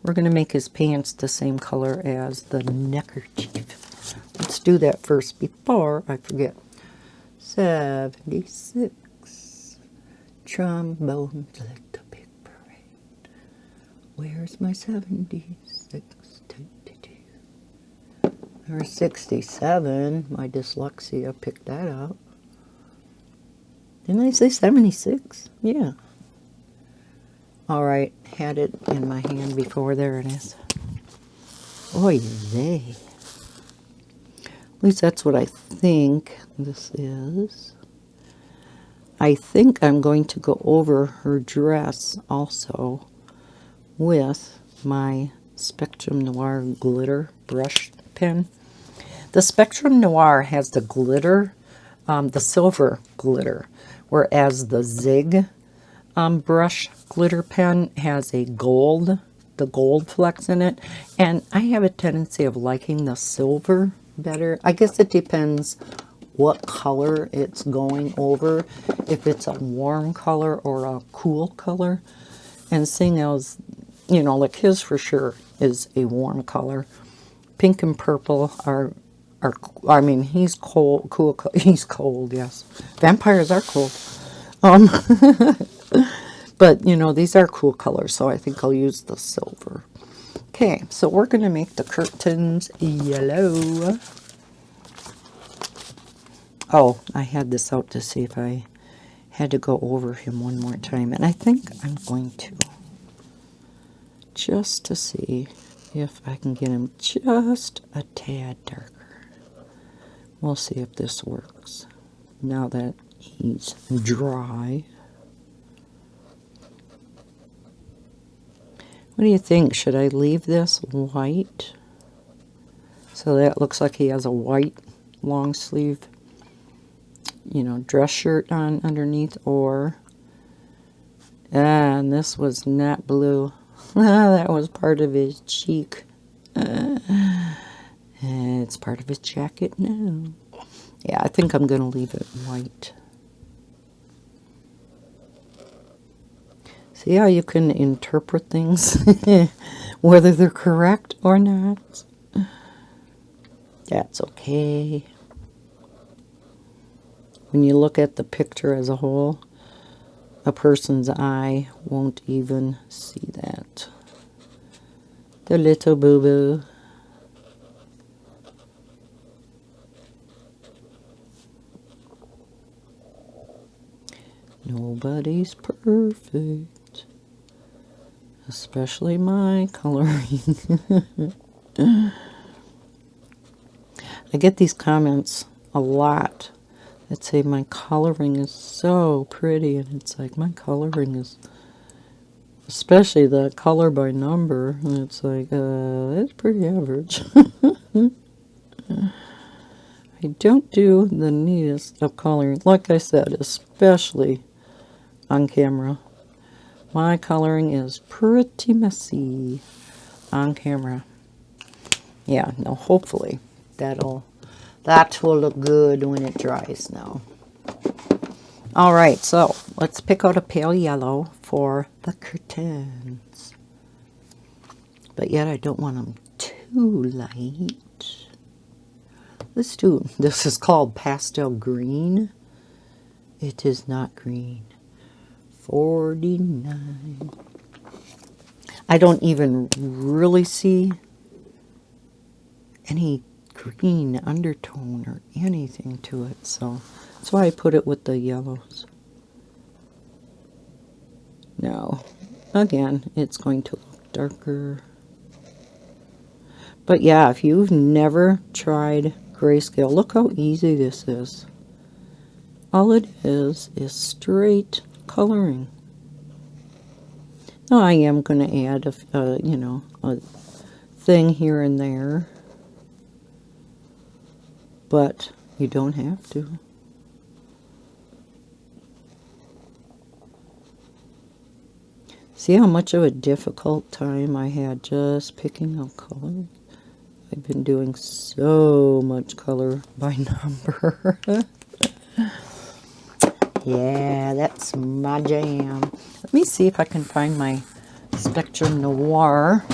We're going to make his pants the same color as the neckerchief. Let's do that first before I forget. 76. Trombones like the big parade. Where's my 76? There's 67. My dyslexia picked that up. Didn't I say 76? Yeah. All right, had it in my hand before. There it is. Oy vey. At least that's what I think this is. I think I'm going to go over her dress also with my Spectrum Noir glitter brush pen. The Spectrum Noir has the glitter, the silver glitter, whereas the Zig brush glitter pen has a gold, the gold flecks in it. And I have a tendency of liking the silver better. I guess it depends what color it's going over, if it's a warm color or a cool color. And seeing as, you know, like his for sure is a warm color. Pink and purple are I mean, he's cold, cool, he's cold, yes. Vampires are cold. But, you know, these are cool colors, so I think I'll use the silver. Okay, so we're going to make the curtains yellow. Oh, I had this out to see if I had to go over him one more time. And I think I'm going to, just to see if I can get him just a tad darker. We'll see if this works now that he's dry. What do you think? Should I leave this white so that it looks like he has a white long sleeve, you know, dress shirt on underneath? Or, and this was not blue. That was part of his cheek. It's part of his jacket now. Yeah, I think I'm going to leave it white. See how you can interpret things, whether they're correct or not? That's okay. When you look at the picture as a whole, a person's eye won't even see that. The little boo-boo. Nobody's perfect, especially my coloring. I get these comments a lot that say my coloring is so pretty, and it's like, my coloring is, especially the color by number, and it's like, that's pretty average. I don't do the neatest of coloring, like I said, especially on camera. My coloring is pretty messy on camera. Yeah, no, hopefully that will look good when it dries now. All right, so let's pick out a pale yellow for the curtains. But yet I don't want them too light. Let's do, this is called pastel green. It is not green. 49. I don't even really see any green undertone or anything to it, so that's why I put it with the yellows. Now, again, it's going to look darker. But yeah, if you've never tried Grayscale, look how easy this is. All it is straight coloring. Now I am going to add a, you know, a thing here and there, but you don't have to. See how much of a difficult time I had just picking out color? I've been doing so much color by number. Yeah, that's my jam. Let me see if I can find my Spectrum Noir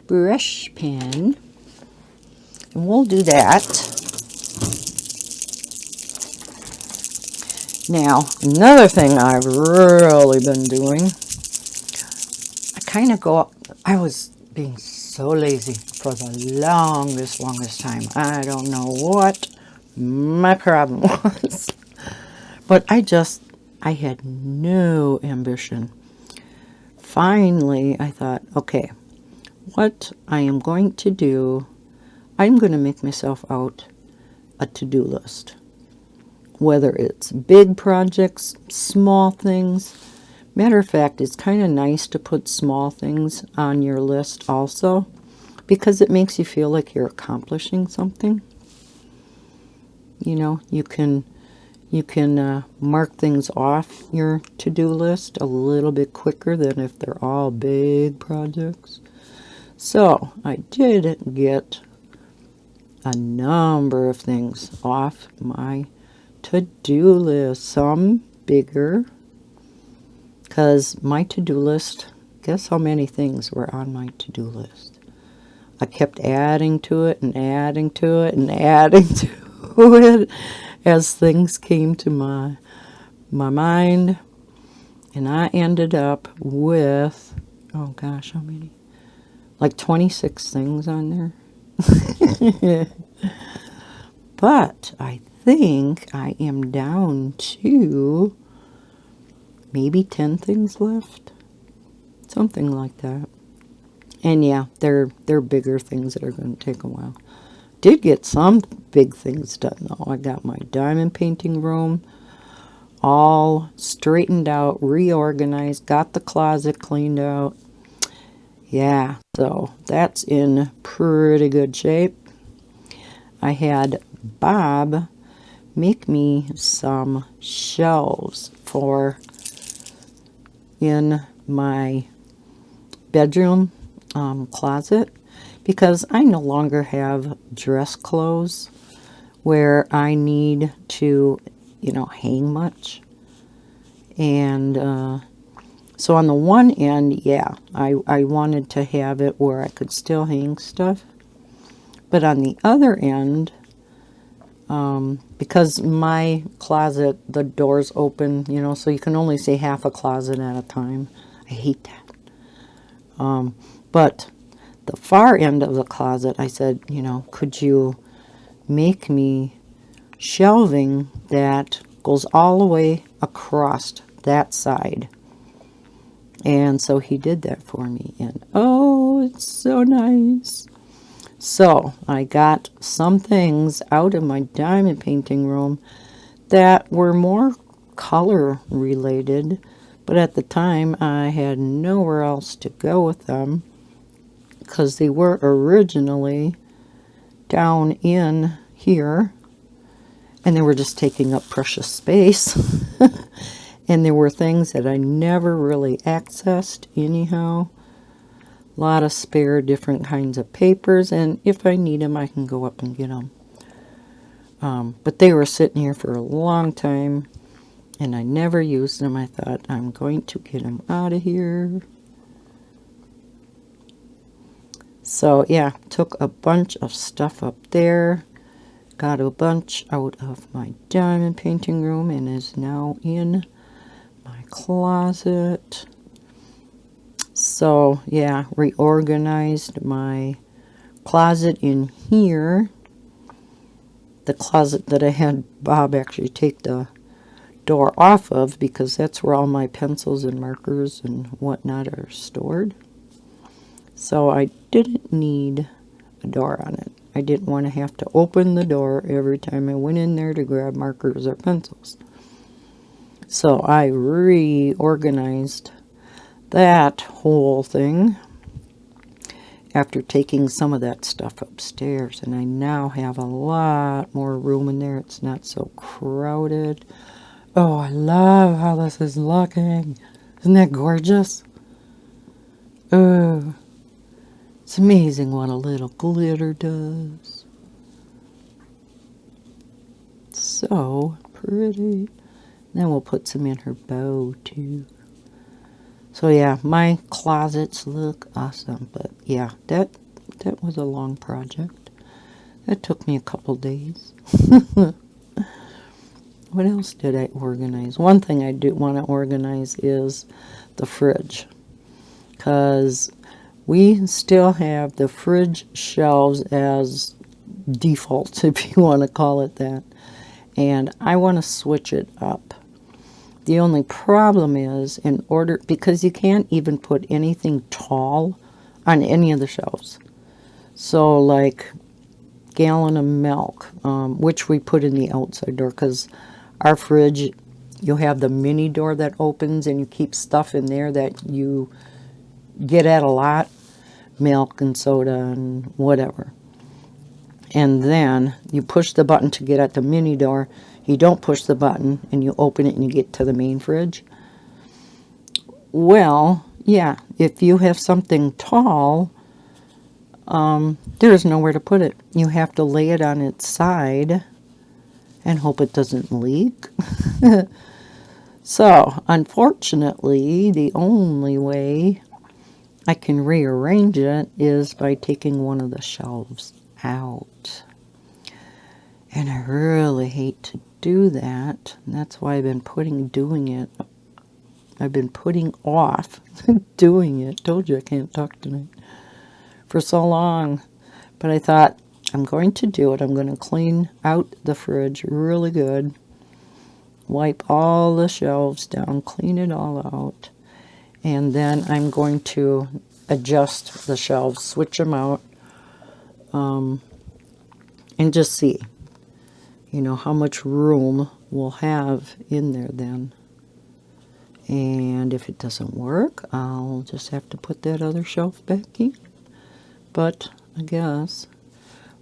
brush pen. And we'll do that. Now, another thing I've really been doing, I was being so lazy for the longest time. I don't know what my problem was. But I had no ambition. Finally, I thought, okay, what I am going to do, I'm going to make myself out a to-do list. Whether it's big projects, small things. Matter of fact, it's kind of nice to put small things on your list also, because it makes you feel like you're accomplishing something. You know, you can mark things off your to-do list a little bit quicker than if they're all big projects. So I did get a number of things off my to-do list, some bigger, because my to-do list, guess how many things were on my to-do list? I kept adding to it and adding to it and adding to it as things came to my mind, and I ended up with, oh gosh, how many? Like 26 things on there. But I think I am down to maybe 10 things left. Something like that. And yeah, they're bigger things that are going to take a while. Did get some big things done though. I got my diamond painting room all straightened out, reorganized, got the closet cleaned out. Yeah, so that's in pretty good shape. I had Bob make me some shelves for in my bedroom closet, because I no longer have dress clothes where I need to, you know, hang much. And so on the one end, yeah, I wanted to have it where I could still hang stuff. But on the other end, because my closet, the door's open, you know, so you can only see half a closet at a time. I hate that. But the far end of the closet, I said, you know, could you make me shelving that goes all the way across that side? And so he did that for me, and oh, it's so nice. So I got some things out of my diamond painting room that were more color related, but at the time I had nowhere else to go with them, because they were originally down in here and they were just taking up precious space. And there were things that I never really accessed anyhow. A lot of spare different kinds of papers, and if I need them I can go up and get them. But they were sitting here for a long time and I never used them. I thought, I'm going to get them out of here. So yeah, took a bunch of stuff up there, got a bunch out of my diamond painting room, and is now in my closet. So yeah, reorganized my closet in here. The closet that I had Bob actually take the door off of, because that's where all my pencils and markers and whatnot are stored. So I didn't need a door on it. I didn't want to have to open the door every time I went in there to grab markers or pencils. So I reorganized that whole thing after taking some of that stuff upstairs, and I now have a lot more room in there. It's not so crowded. Oh, I love how this is looking. Isn't that gorgeous? Oh, it's amazing what a little glitter does. So pretty. Then we'll put some in her bow too. So yeah, my closets look awesome. But yeah, that was a long project. That took me a couple days. what else did I organize? One thing I do want to organize is the fridge, because we still have the fridge shelves as default, if you want to call it that, and I want to switch it up. The only problem is, because you can't even put anything tall on any of the shelves. So like gallon of milk, which we put in the outside door, because our fridge, you have the mini door that opens and you keep stuff in there that you get at a lot, milk and soda and whatever. And then you push the button to get at the mini door. You don't push the button and you open it and you get to the main fridge. Well, yeah, if you have something tall, there's nowhere to put it. You have to lay it on its side and hope it doesn't leak. So, unfortunately, the only way I can rearrange it is by taking one of the shelves out. And I really hate to do that. And that's why I've been doing it. I've been putting off doing it. Told you I can't talk tonight. For so long. But I thought, I'm going to do it. I'm going to clean out the fridge really good. Wipe all the shelves down. Clean it all out. And then I'm going to adjust the shelves. Switch them out. And just see, how much room we'll have in there then. And if it doesn't work, I'll just have to put that other shelf back in. But I guess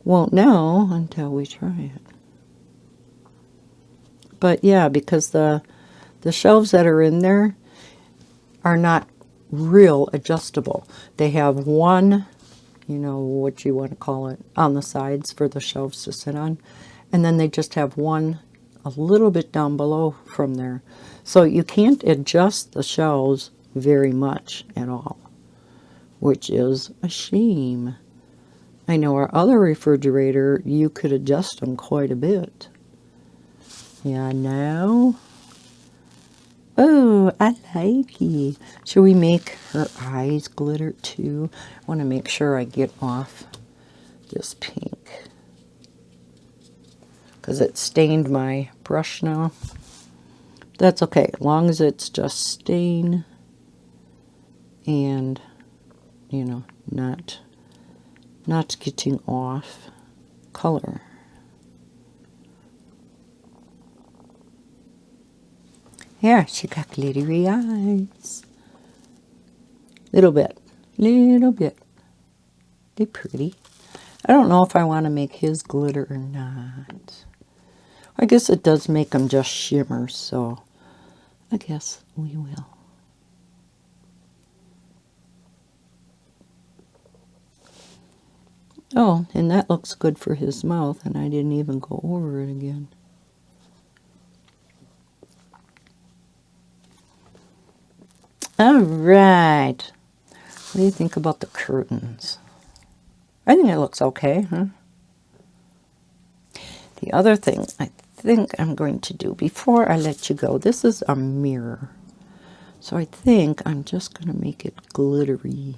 won't know until we try it. But yeah, because the shelves that are in there are not real adjustable. They have one, what you want to call it, on the sides for the shelves to sit on. And then they just have one a little bit down below from there. So you can't adjust the shelves very much at all, which is a shame. I know our other refrigerator, you could adjust them quite a bit. Yeah, I know. Oh, I like it. Should we make her eyes glitter too? I want to make sure I get off this pink, because it stained my brush now. That's okay, as long as it's just stain and, not getting off color. Yeah, she got glittery eyes. Little bit. They're pretty. I don't know if I want to make his glitter or not. I guess it does make them just shimmer, so I guess we will. Oh, and that looks good for his mouth, and I didn't even go over it again. All right. What do you think about the curtains? I think it looks okay, huh? The other thing I think I'm going to do before I let you go, this is a mirror. So I think I'm just going to make it glittery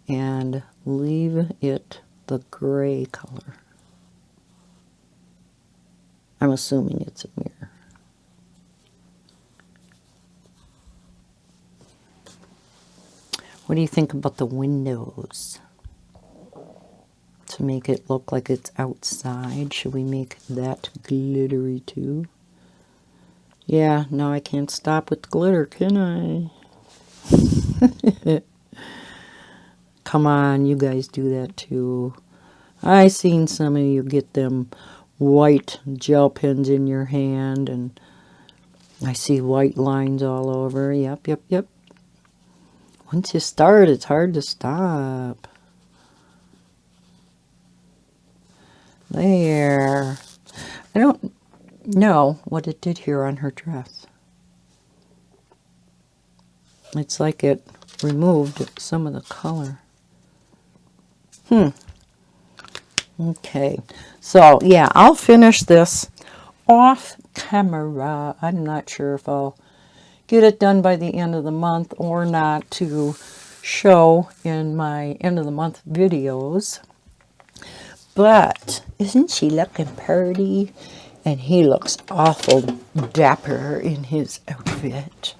and leave it the gray color. I'm assuming it's a mirror. What do you think about the windows? To make it look like it's outside, should we make that glittery too? Yeah, no, I can't stop with glitter, can I? Come on, you guys do that too. I seen some of you get them white gel pens in your hand, and I see white lines all over. Yep. Once you start, it's hard to stop. There. I don't know what it did here on her dress. It's like it removed some of the color. Okay. So, yeah, I'll finish this off camera. I'm not sure if I'll get it done by the end of the month or not to show in my end of the month videos. But isn't she looking pretty? And he looks awful dapper in his outfit.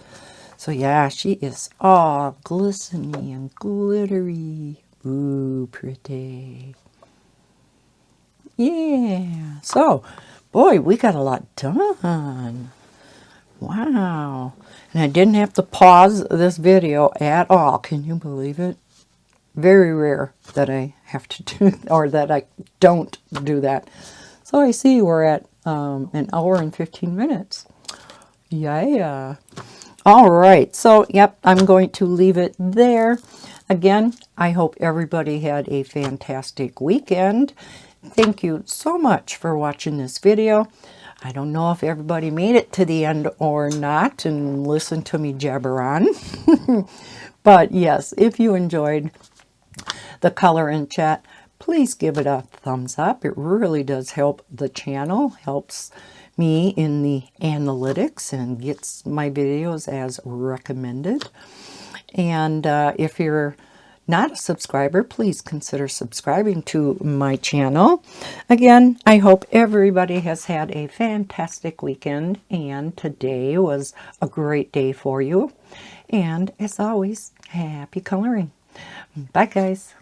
So yeah, she is all glistening and glittery. Ooh, pretty. Yeah. So, boy, we got a lot done. Wow. And I didn't have to pause this video at all. Can you believe it? Very rare that I have to do, or that I don't do that. So I see we're at an hour and 15 minutes. Yeah. All right. So, yep, I'm going to leave it there. Again, I hope everybody had a fantastic weekend. Thank you so much for watching this video. I don't know if everybody made it to the end or not and listened to me jabber on. But yes, if you enjoyed the color and chat, please give it a thumbs up. It really does help the channel, helps me in the analytics and gets my videos as recommended. And if you're not a subscriber, please consider subscribing to my channel. Again, I hope everybody has had a fantastic weekend, and today was a great day for you. And as always, happy coloring. Bye, guys.